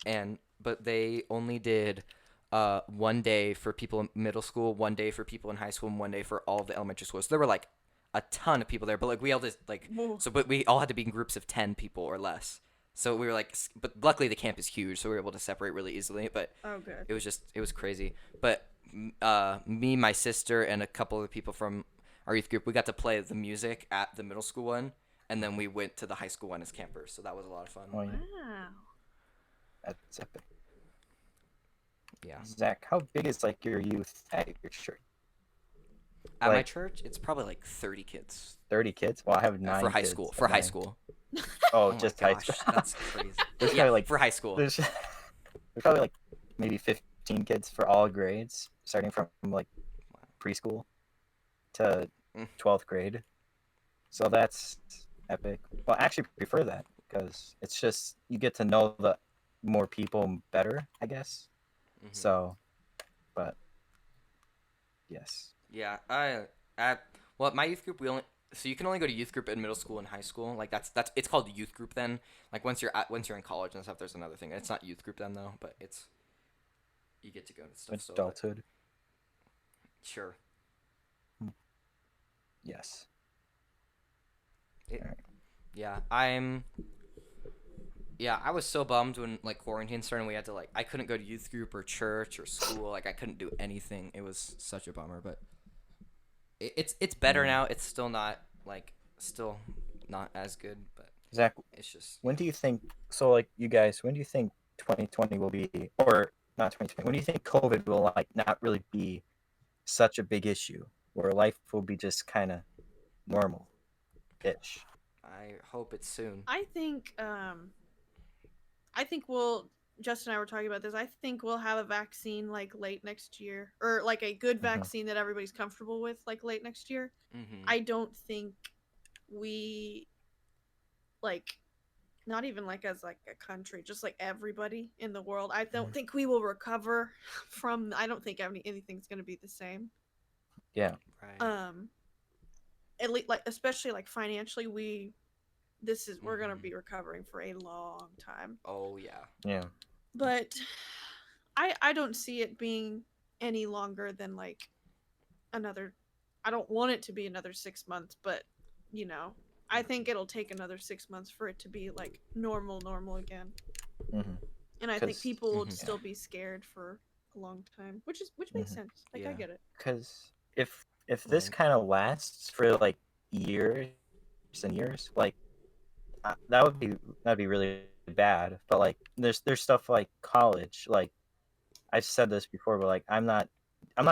but they only did one day for people in middle school, one day for people in high school, and one day for all of the elementary schools. So there were like a ton of people there, but like we all just like Whoa. but we all had to be in groups of 10 people or less. So we were like, but luckily the camp is huge, so we were able to separate really easily. But Oh, good. it was crazy. But me, my sister, and a couple of people from our youth group, we got to play the music at the middle school one, and then we went to the high school one as campers. So that was a lot of fun. Oh, yeah. Wow. That's epic. Yeah. Zach, how big is like your youth at your church? At my Like- church, it's probably like 30 kids 30 kids? Well, I have 9 for high kids school. at For high mine. school. Oh, my just high gosh, school. that's crazy. There's Yeah, probably like for high school. there's probably like maybe 15 kids for all grades, starting from like preschool to Mm. 12th grade. So that's epic. Well, I actually prefer that because it's just you get to know more people better, I guess. Mhm. So, but yes. Yeah, well, at my youth group, we only so you can only go to youth group in middle school and high school. Like that's it's called youth group then. Like once you're in college and stuff, there's another thing. It's not youth group then though, but it's you get to go to stuff. So, but Adulthood. sure. Yes. It, Alright. yeah, I was so bummed when like quarantine started and we had to like I couldn't go to youth group or church or school. Like I couldn't do anything. It was such a bummer, but it's better Mm. now. It's still not as good, but Zach, it's just when do you think? So, like, you guys, when do you think 2020 will be, or not 2020? When do you think COVID will like not really be such a big issue, where life will be just kind of normal-ish? I hope it's soon. I think we'll Justin and I were talking about this. I think we'll have a vaccine like late next year, or like a good Mhm. vaccine that everybody's comfortable with like late next year. Mm-hmm. I don't think we like not even like as like a country, just like everybody in the world. I don't Mhm. think we will recover from. I don't think anything's going to be the same. Yeah. Right. At least like especially like financially, we're going to Mhm. be recovering for a long time. Oh yeah. Yeah. But I don't see it being any longer than like another. I don't want it to be another 6 months, but you know, I think it'll take another 6 months for it to be like normal again. Mm-hmm. And I think 'Cause people would Mhm. still be scared for a long time, which makes Mhm. sense. Like I Yeah. get it. Because if this Right. kind of lasts for like years and years, like that'd be really bad. But like, there's stuff like college. Like I've said this before, but like I'm not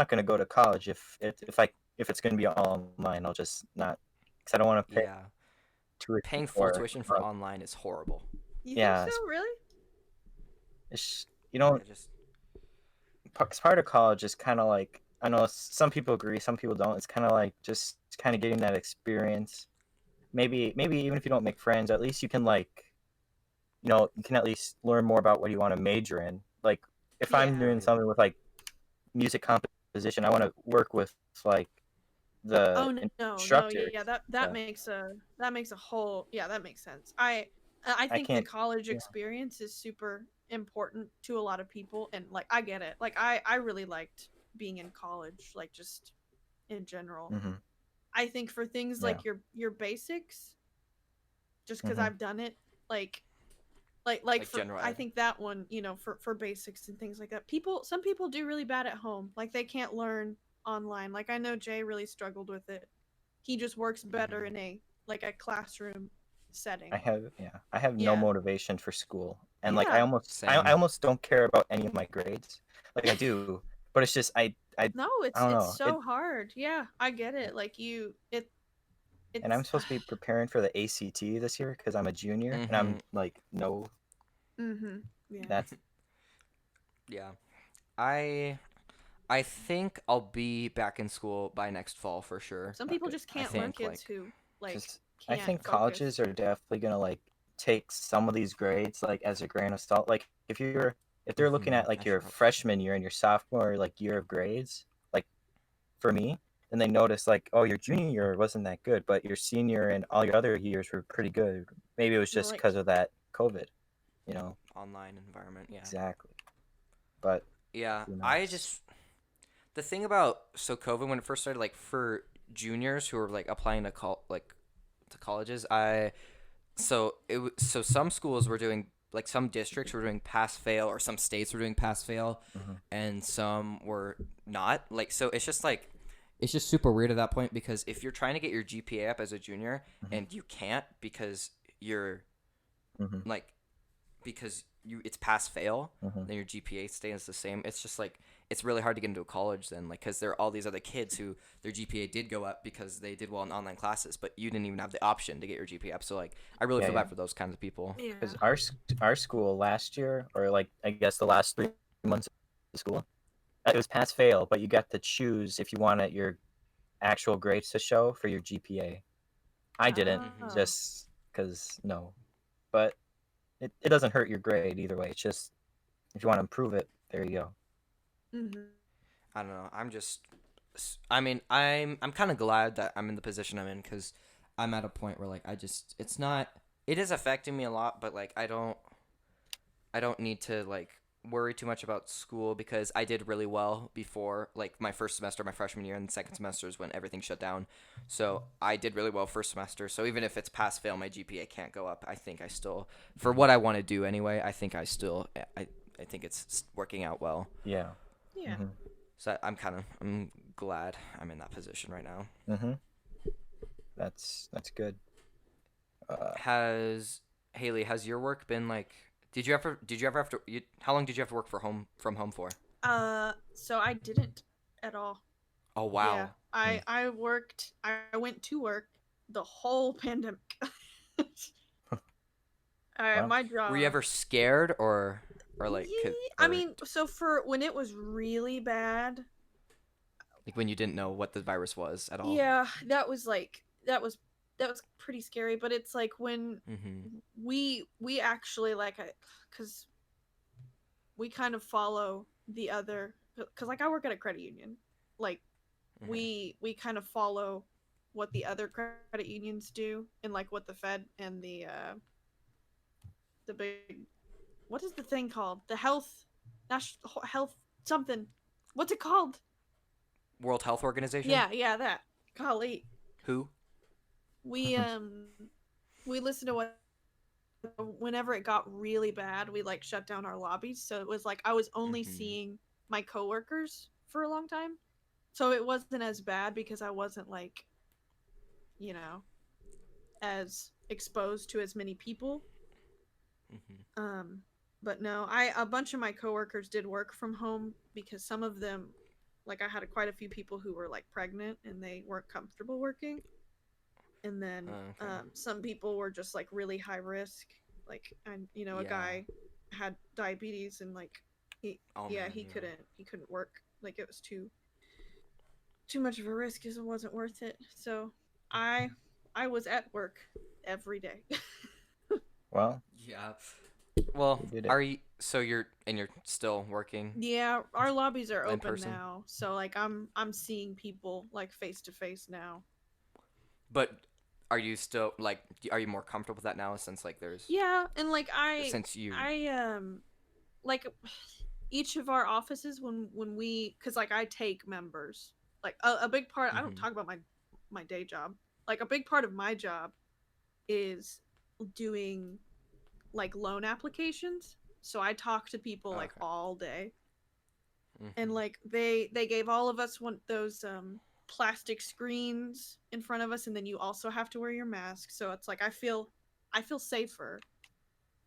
gonna go to college if it's gonna be all online. I'll just not because I don't want to pay Yeah. tuition Paying full for. tuition for online is horrible. You think Yeah, so? Really? you know, I just part of college is kind of like I know some people agree, some people don't. It's kind of like just kind of getting that experience. Maybe even if you don't make friends, at least you can you can at least learn more about what you want to major in. Like if I'm Yeah. doing right. something with like music composition, I want to work with like the Oh no, instructors. yeah, Yeah, that makes a whole yeah, that makes sense. I I think the can't. college Yeah. experience is super important to a lot of people, and like I get it. Like I really liked being in college, like just in general. Hmm. I think for things Yeah. like your basics, just because Hmm. I've done it, like like Like for general I ed. think that one, for basics and things like that. Some people do really bad at home. Like they can't learn online. Like I know Jay really struggled with it. He just works better Mhm. in a classroom setting. I have no Yeah. motivation for school, and like Yeah. I Same. almost don't care about any of my grades. Like I do, but it's just No, I it's don't it's know it. so hard. Yeah, I get it. Like And I'm it's supposed to be preparing for the ACT this year because I'm a junior, and I'm Mhm. like, no, mhm. Yeah. that's Yeah. I I think I'll be back in school by next fall for sure. Some not people good. just I can't learn think kids like who like Because I can't think focus. colleges are definitely gonna like take some of these grades like as a grain of salt. Like if they're looking at I like your sure hope so. freshman year and your sophomore like year of grades, like for me, then they notice like, oh, your junior year wasn't that good, but your senior and all your other years were pretty good. Maybe it was just Right. because of that COVID, you know? Online environment, yeah. Exactly. But Yeah, who I knows? just the thing about so COVID when it first started like for juniors who were like applying to to colleges, so some schools were doing like some districts were doing pass fail or some states were doing pass fail Hmm. and some were not. Like so it's just super weird at that point because if you're trying to get your GPA up as a junior Hmm. and you can't because you're Hmm. like because it's pass fail, Hmm. then your GPA stays the same. It's just like it's really hard to get into a college then, like because there are all these other kids who their GPA did go up because they did well in online classes, but you didn't even have the option to get your GPA up. So like I really Yeah, feel yeah. bad for those kinds of people. Yeah. Because our school last year, or like I guess the last 3 months of school, it was pass fail, but you got to choose if you wanted your actual grades to show for your GPA. I didn't Hmm Oh. just because no, but it doesn't hurt your grade either way. It's just if you want to improve it, there you go. Mm-hmm. I don't know. I mean, I'm kind of glad that I'm in the position I'm in because I'm at a point where like it's not. It is affecting me a lot, but like I don't need to like worry too much about school because I did really well before like my first semester, my freshman year, and the second semester is when everything shut down. So I did really well first semester. So even if it's pass fail, my GPA can't go up. I think I still, for what I want to do anyway, I think I think it's working out well. Yeah. Yeah. So I'm glad I'm in that position right now. Mm-hmm. That's good. Has Haley, has your work been like? Did you ever have to? How long did you have to work from home for? So I didn't at all. Oh wow. Yeah. I went to work the whole pandemic. Wow. My job. Were you ever scared or like? Yeah, I mean, so for when it was really bad, like when you didn't know what the virus was at all. yeah, that was pretty scary. But it's like when Mm-hmm. we actually like because we kind of follow the other because like I work at a credit union, like Mhm. we kind of follow what the other credit unions do and like what the Fed and the big what is the thing called the national health something what's it called World Health Organization. yeah that golly Who? we we listened to what whenever it got really bad we like shut down our lobbies so it was like I was only Mhm. seeing my coworkers for a long time so it wasn't as bad because I wasn't like you know as exposed to as many people Mm-hmm. but no a bunch of my coworkers did work from home because some of them like I had quite a few people who were like pregnant and they weren't comfortable working and then Okay. some people were just like really high risk like and a Yeah. guy had diabetes and like Oh yeah man. he couldn't work like it was too much of a risk because it wasn't worth it so i I was at work every day. Well, Yeah. Well, you did it. are you? So you're still working Yeah, our lobbies are in open person, now so like I'm seeing people like face to face now. but are you still like? Are you more comfortable with that now since like there's Yeah, and like since you? I like each of our offices when we because like I take members like a big part I don't Mm-hmm. talk about my day job like a big part of my job is doing like loan applications so I talk to people like Okay. all day and Mm-hmm. like they gave all of us one those plastic screens in front of us and then you also have to wear your mask so it's like I feel safer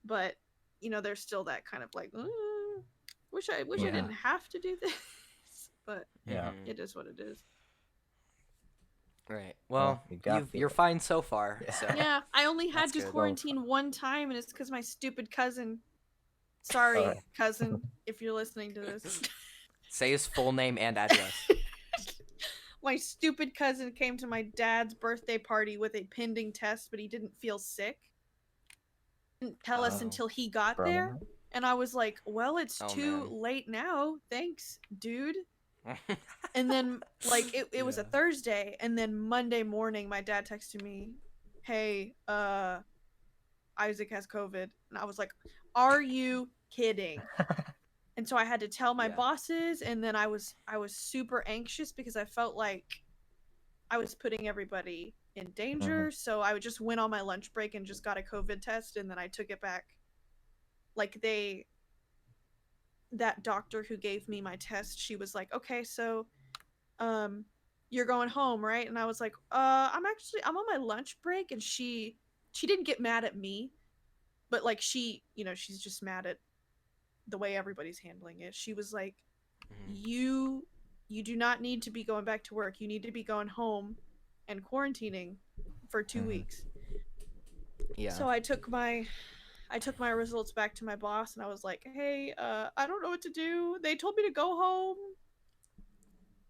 but there's still that kind of like wish I Yeah. didn't have to do this but Yeah. Mm-hmm. it is what it is. Right. Well, Well, you got through you're it. fine so far. Yeah. So Yeah, I only had that's to good. quarantine one time and it's because my stupid cousin, All sorry right. cousin if you're listening to this. Say his full name and address. My stupid cousin came to my dad's birthday party with a pending test but he didn't feel sick, didn't tell us Oh. until he got there Birmingham. and I was like well it's Oh too man. late now thanks dude. And then like it was a Thursday and then Monday morning my dad texted me, hey Isaac has COVID and I was like are you kidding? And so I had to tell my Yeah. bosses and then I was super anxious because I felt like I was putting everybody in danger so I just went on my lunch break and just got a COVID test and then I took it back like that doctor who gave me my test she was like okay so you're going home right and I was like I'm on my lunch break and she didn't get mad at me but like she's just mad at the way everybody's handling it. She was like Mhm. you do not need to be going back to work, you need to be going home and quarantining for 2 weeks. Yeah. So I took my results back to my boss and I was like hey I don't know what to do, they told me to go home.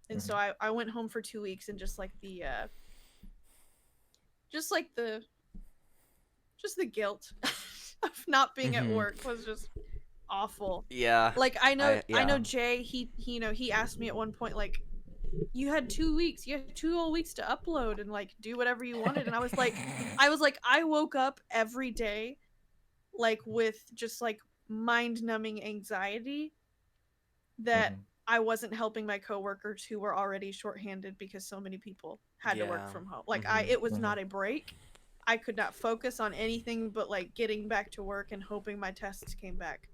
And so I went home for 2 weeks and just like the just like the just the guilt of not being at Mhm. work was just awful. Yeah. Like I know Yeah. Jay, he asked me at one point like, you had 2 weeks, you had 2 whole weeks to upload and like do whatever you wanted, and I was like I woke up every day like with just like mind-numbing anxiety that Mhm. I wasn't helping my coworkers who were already shorthanded because so many people had to work Yeah. from home. Like Mhm. it was Mhm. not a break. I could not focus on anything but like getting back to work and hoping my tests came back,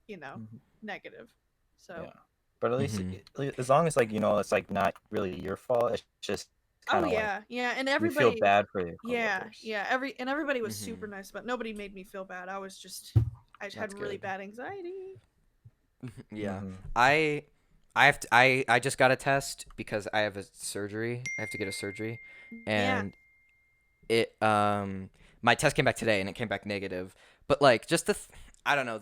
Mhm. negative. So, Yeah. But at least Mhm. as long as like it's like not really your fault. It's just oh kind of like yeah, yeah, and you feel everybody, bad for your yeah, coworkers. yeah, everybody was super Mhm. nice, but nobody made me feel bad. I just had That's really good. bad anxiety. Yeah. Mhm. I I have to, I just got a test because I have a surgery. I have to get a surgery, Yeah. and it my test came back today and it came back negative. But like just I don't know,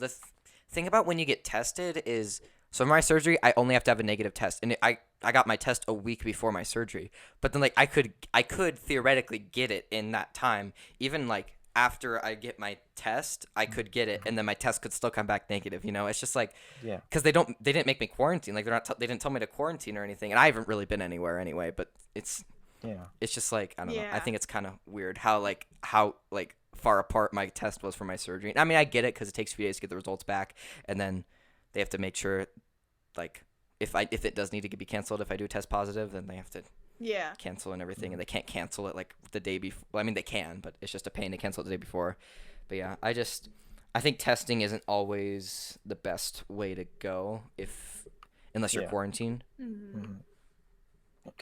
thing about when you get tested is, so for my surgery I only have to have a negative test, and I got my test a week before my surgery. But then like I could theoretically get it in that time, even like after I get my test I could get it, Mhm. and then my test could still come back negative, it's just like, Yeah. because they didn't make me quarantine, like they didn't tell me to quarantine or anything, and I haven't really been anywhere anyway. But Yeah. it's just like, I don't know. I Yeah. think it's kind of weird how far apart my test was from my surgery. I mean, I get it because it takes a few days to get the results back, and then they have to make sure, like, if it does need to be canceled, if I do test positive, then they have to Yeah. cancel and everything, and Mhm. they can't cancel it like the day before. Well, I mean, they can, but it's just a pain to cancel it the day before. But yeah, I think testing isn't always the best way to go unless you're Yeah. quarantined. Mhm. Mhm.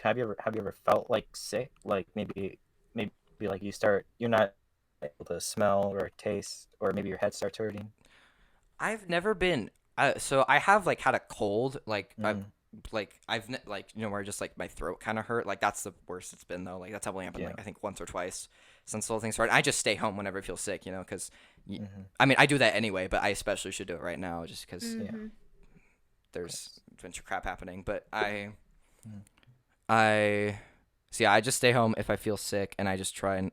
Have you ever felt like sick? Like maybe like you're not able to smell or taste, or maybe your head starts hurting. I've never been. So I have like had a cold. Mm. Like where just like my throat kind of hurt. Like that's the worst it's been though. Like that's only happened Yeah. like I think once or twice since the whole thing started. I just stay home whenever I feel sick, because Mhm. I mean I do that anyway, but I especially should do it right now just because Yeah. Mhm. there's Yes. a bunch of crap happening. But I Mm. I so yeah, I just stay home if I feel sick, and I just try and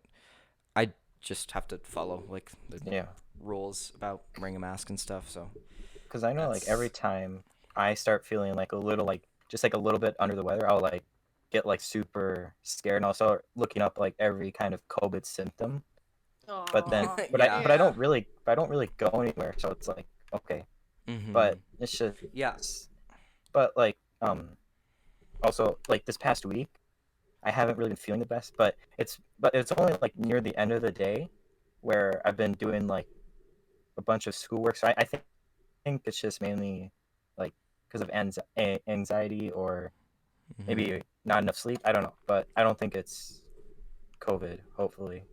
I just have to follow like the Yeah. rules about wearing a mask and stuff. So Because I know like every that's time I start feeling like a little like just like a little bit under the weather, I'll like get like super scared, and I'll start looking up like every kind of COVID symptom. But then, Aw. yeah. I Yeah. don't really go anywhere. So it's like okay, Mhm. but it's just Yeah. but like also like this past week I haven't really been feeling the best, but it's only like near the end of the day where I've been doing like a bunch of schoolwork. So think it's just mainly like because of anxiety or Mhm. maybe not enough sleep. I don't know, but I don't think it's COVID. Hopefully.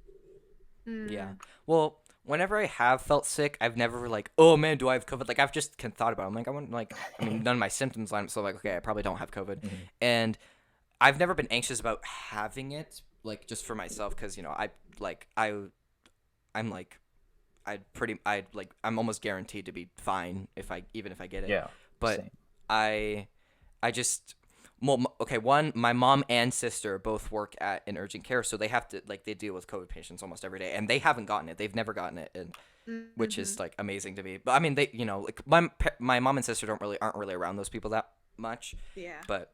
Yeah. Mm. Well, whenever I have felt sick, I've never like, oh man, do I have COVID? Like I've just thought about it. I'm like, I want like, I mean, none of my symptoms line up, so like, okay, I probably don't have COVID, Mhm. and I've never been anxious about having it, like just for myself, because I'm like, I'm almost guaranteed to be fine even if I get it, Yeah. but Same. I I just well, okay. One, my mom and sister both work at an urgent care, so they have to like they deal with COVID patients almost every day, and they haven't gotten it. They've never gotten it, and which is Mhm. like amazing to me. But I mean, they like my mom and sister aren't really around those people that much, Yeah. but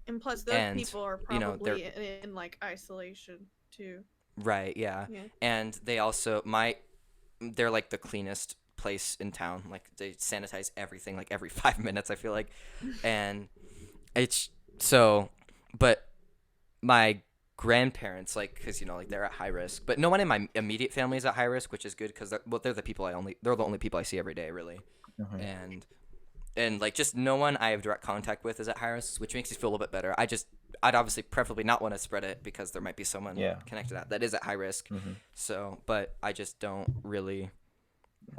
And plus, those and people are they're probably in like isolation too. right, yeah, Yeah. and they're like the cleanest place in town. Like they sanitize everything like every 5 minutes. I feel like, and it's so, but my grandparents, like, because like they're at high risk, but no one in my immediate family is at high risk, which is good because they're the only people I see every day, really, Mhm. and like just no one I have direct contact with is at high risk, which makes me feel a little bit better. I'd obviously preferably not want to spread it because there might be someone Yeah. connected that is at high risk. Mhm. So, but I just don't really.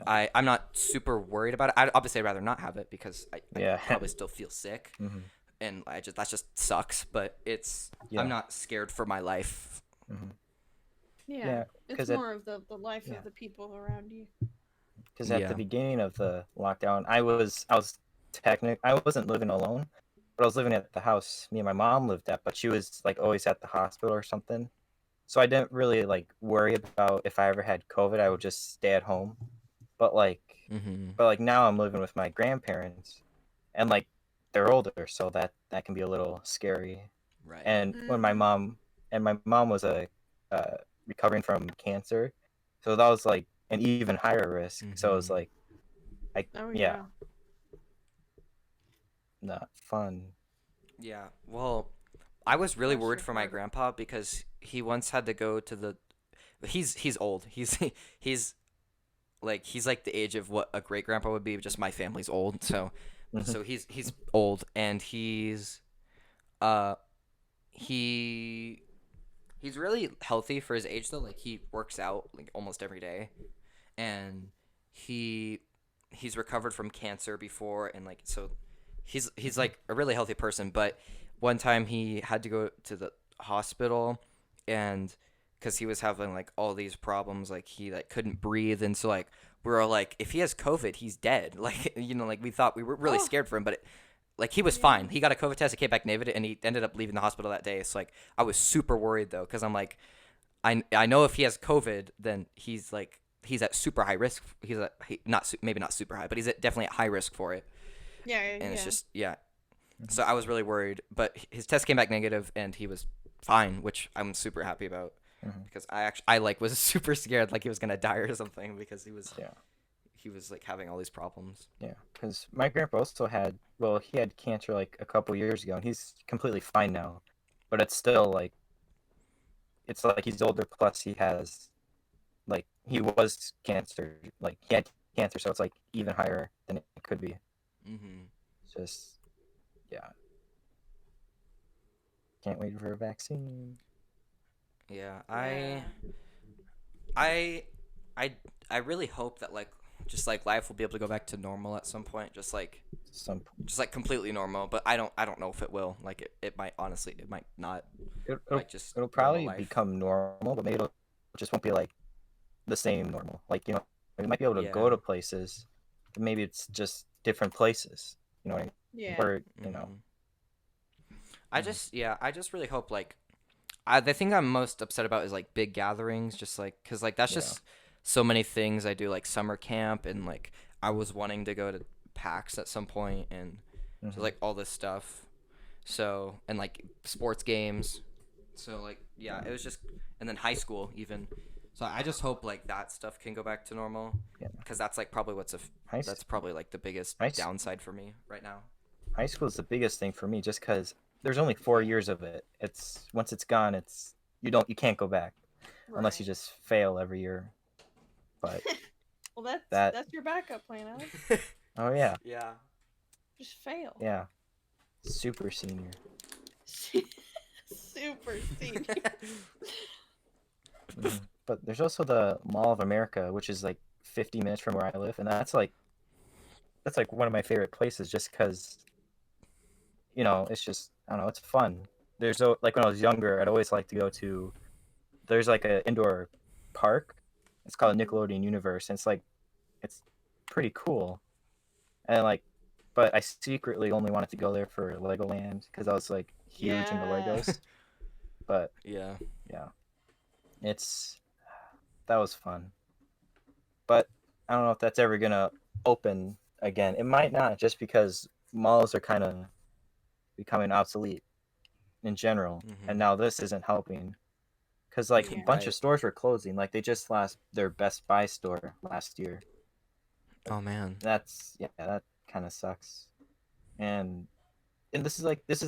Yeah. I'm not super worried about it. I'd rather not have it because I Yeah. probably still feel sick, Mhm. and that just sucks. But I'm Yeah. not scared for my life. Mhm. Yeah. Yeah. It's Because more of the life yeah. of the people around you. Because at the Yeah. beginning of the lockdown, I wasn't living alone, but I was living at the house me and my mom lived at, but she was like always at the hospital or something. So I didn't really like worry about if I ever had COVID. I would just stay at home. But like, Mm-hmm. now I'm living with my grandparents, and like they're older, so that can be a little scary. Right. And when Mm. my mom was recovering from cancer, so that was like an even higher risk. So it was Mm-hmm. like, Oh yeah, yeah. not fun. Yeah. Well, I was really Bless worried your for my heart. grandpa because he once had to go to the. He's old. He's he's like the age of what a great grandpa would be. Just my family's old, so Hmm. he's old and uh he he's really healthy for his age though. Like he works out like almost every day, and he he's recovered from cancer before, and like so he's like a really healthy person. But one time he had to go to the hospital, and because he was having like all these problems, like he like couldn't breathe, and so like we were all like, if he has COVID, he's dead. Like like we thought we were really Oh scared for him, but like he was yeah. fine. He got a COVID test, it came back negative, and he ended up leaving the hospital that day. So like I was super worried though, because I'm like, I know if he has COVID, then he's at super high risk. He's at not maybe not super high, but he's definitely at high risk for it. Yeah. And it's Yeah. just yeah. So I was really worried, but his test came back negative, and he was fine, which I'm super happy about Hmm. because I like was super scared like he was gonna die or something because Yeah, he was like having all these problems. yeah. Because my grandpa also he had cancer like a couple years ago, and he's completely fine now. But it's still like, it's like he's older. Plus, he was cancer. Like he had cancer, so it's like even higher than it could be. Mhm. It's just, yeah. Can't wait for a vaccine. Yeah, Yeah. I I I really hope that like just like life will be able to go back to normal at some point, Some just like completely normal, but I don't know if it will. Like it might honestly it might not. it, It might just it'll normal probably life. become normal, but maybe it'll just won't be like the same normal. Like, we might be able to go Yeah. to places, but maybe it's just different places. You know what I mean? Yeah. Or Mhm. Mhm. I just really hope like the thing I'm most upset about is like big gatherings, just like cuz like that's Yeah. just so many things I do like summer camp and like I was wanting to go to PAX at some point and so Hmm. like all this stuff. So and like sports games. So like yeah, it was just and then high school even. So I just hope like that stuff can go back to normal Yeah. because that's like probably High that's probably like the biggest high downside for me right now. high school is the biggest thing for me, just because there's only 4 years of it. It's once it's gone, you can't go back unless you Right. just fail every year. But Well, that's that that's your backup plan, Alex. oh yeah, Yeah. Just fail. yeah, super senior. Super senior. Hmm. But there's also the Mall of America, which is like 50 minutes from where I live, and that's like one of my favorite places, just because it's just, I don't know, it's fun. Like when I was younger, I'd always like to go to. There's like an indoor park. It's called Mhm. Nickelodeon Universe, and it's pretty cool. And like, but I secretly only wanted to go there for Legoland because I was like huge into Yeah. Legos. But Yeah. yeah, it's that was fun. But I don't know if that's ever gonna open again. It might not, just because malls are kind of becoming obsolete in general, and Mhm. now this isn't helping. Because like a Yeah. bunch Right. of stores were closing. Like they just lost their Best Buy store last year. Oh man. That kind of sucks. And this is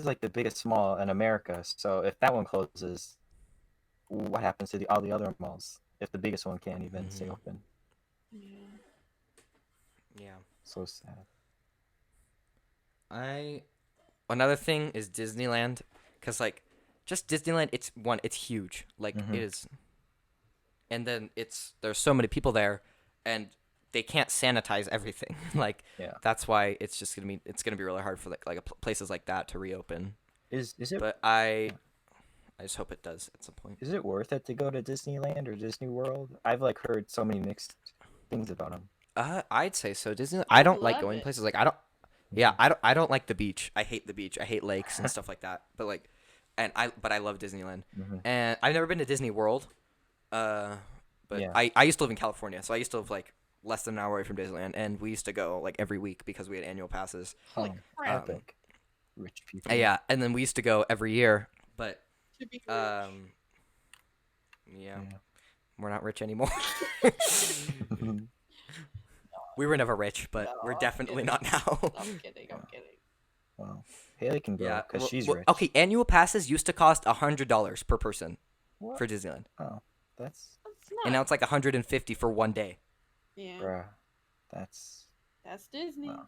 like the biggest mall in America. So if that one closes, what happens to all the other malls if the biggest one can't even stay Mhm. open? Yeah. Yeah. So sad. I another thing is Disneyland cuz like just Disneyland it's huge. Like Hmm. it is and then there's so many people there and they can't sanitize everything. Like Yeah. that's why it's going to be really hard for places like that to reopen. Is it But I just hope it does at some point. is it worth it to go to Disneyland or Disney World? I've like heard so many mixed things about them. I'd say so. Disney. I I don't like love going it. places like I don't. Yeah, I don't like the beach. I hate the beach. I hate lakes and stuff like that. But like, but I love Disneyland. Hmm. And I've never been to Disney World. Uh, but Yeah. I used to live in California, so I used to live like less than an hour away from Disneyland, and we used to go like every week because we had annual passes. Holy Oh, crap. epic. Rich people. Yeah, and then we used to go every year, but To be yeah, Yeah. we're not rich anymore. We were never rich, but No, we're I'm definitely kidding. not now. I'm kidding. I'm kidding. Well, Haley can go Yeah, because well- she's well, rich. okay. Annual passes used to cost $100 per person What? for Disneyland, Oh, that's That's not. and now it's like $150 for one day. yeah, bruh. That's that's Disney. wow.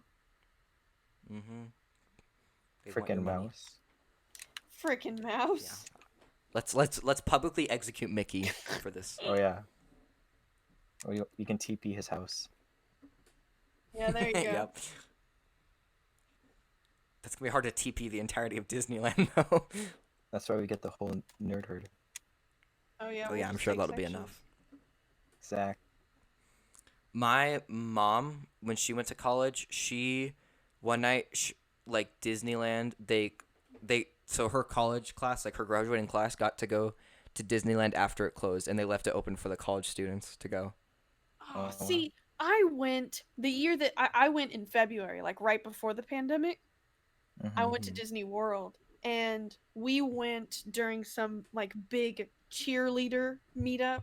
Mm-hmm. Freaking mouse. Freaking mouse. Let's publicly execute Mickey for this. Oh yeah. Or you can TP his house. Yeah, there you go. Yep. That's gonna be hard to TP the entirety of Disneyland though. That's why we get the whole nerd herd. Oh yeah. Oh we'll yeah, I'm just sure take that'll be sections. enough. Zach. My mom, when she went to college, she one night like Disneyland, so her college class, like her graduating class, got to go to Disneyland after it closed, and they left it open for the college students to go. Oh, Oh. see, I went the year that I went in February, like right before the pandemic. I went to Mhm. Disney World, and we went during some like big cheerleader meetup.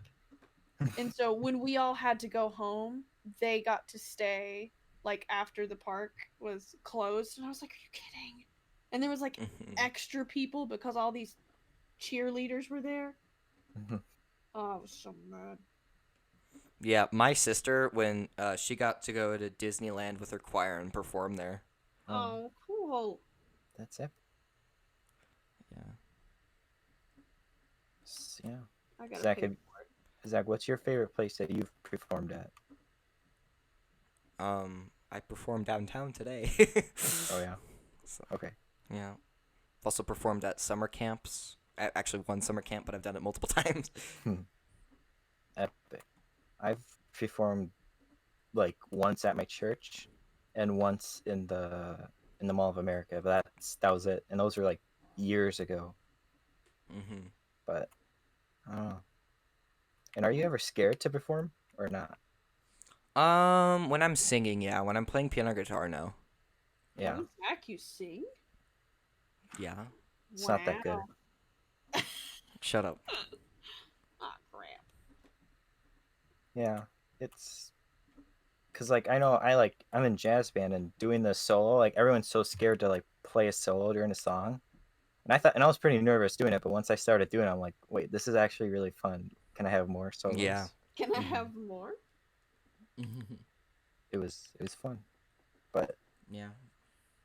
And so when we all had to go home, they got to stay like after the park was closed, and I was like, "Are you kidding?" And there was like Mhm. extra people because all these cheerleaders were there. Mhm. Oh, I was so mad. Yeah, my sister, when she got to go to Disneyland with her choir and perform there. Oh, cool. That's it. Yeah. Yeah. I gotta Zach, pay have- Zach, what's your favorite place that you've performed at? I performed downtown today. Oh yeah. So, Okay. yeah. I've also performed at summer camps. Actually, one summer camp, but I've done it multiple times. Epic. I've performed like once at my church, and once in the Mall of America. But that was it, and those were like years ago. Mm-hmm. But I don't know. And are you ever scared to perform or not? When I'm singing, yeah. When I'm playing piano or guitar, no. Yeah, Oh, Zach, you sing? Yeah. it's not that good. Wow. Shut up. Ah, crap. Yeah, it's because like I'm in jazz band and doing the solo. Like everyone's so scared to like play a solo during a song, and I was pretty nervous doing it. But once I started doing it, I'm like, wait, this is actually really fun. Can I have more solos? Yeah. Can I Mhm. have more? It was fun, but Yeah.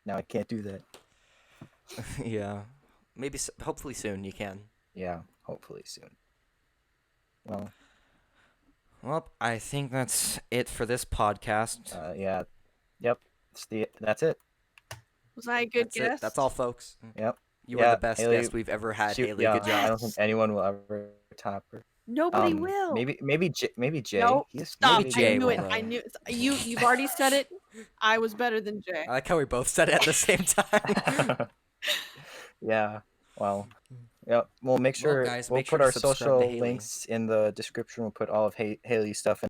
now I can't do that. Yeah. Maybe, hopefully soon you can. Yeah, hopefully soon. Well, Well, I think that's it for this podcast. yeah, yep. That's it. Was I a good That's guess? it. That's all, folks. Yep. You Yeah, are the best Haley- guest we've ever had, Shoot, Haley. yeah, Good job. I don't think anyone will ever top her. Nobody will. Maybe Jay. No, He's Stop. Maybe Jay I knew will, it. I though. knew you've already said it. I was better than Jay. I like how we both said it at the same time. Yeah. Well. Yep. We'll make sure guys, we'll make sure put to our subscribe to social Haley. links in the description. We'll put all of Haley's stuff in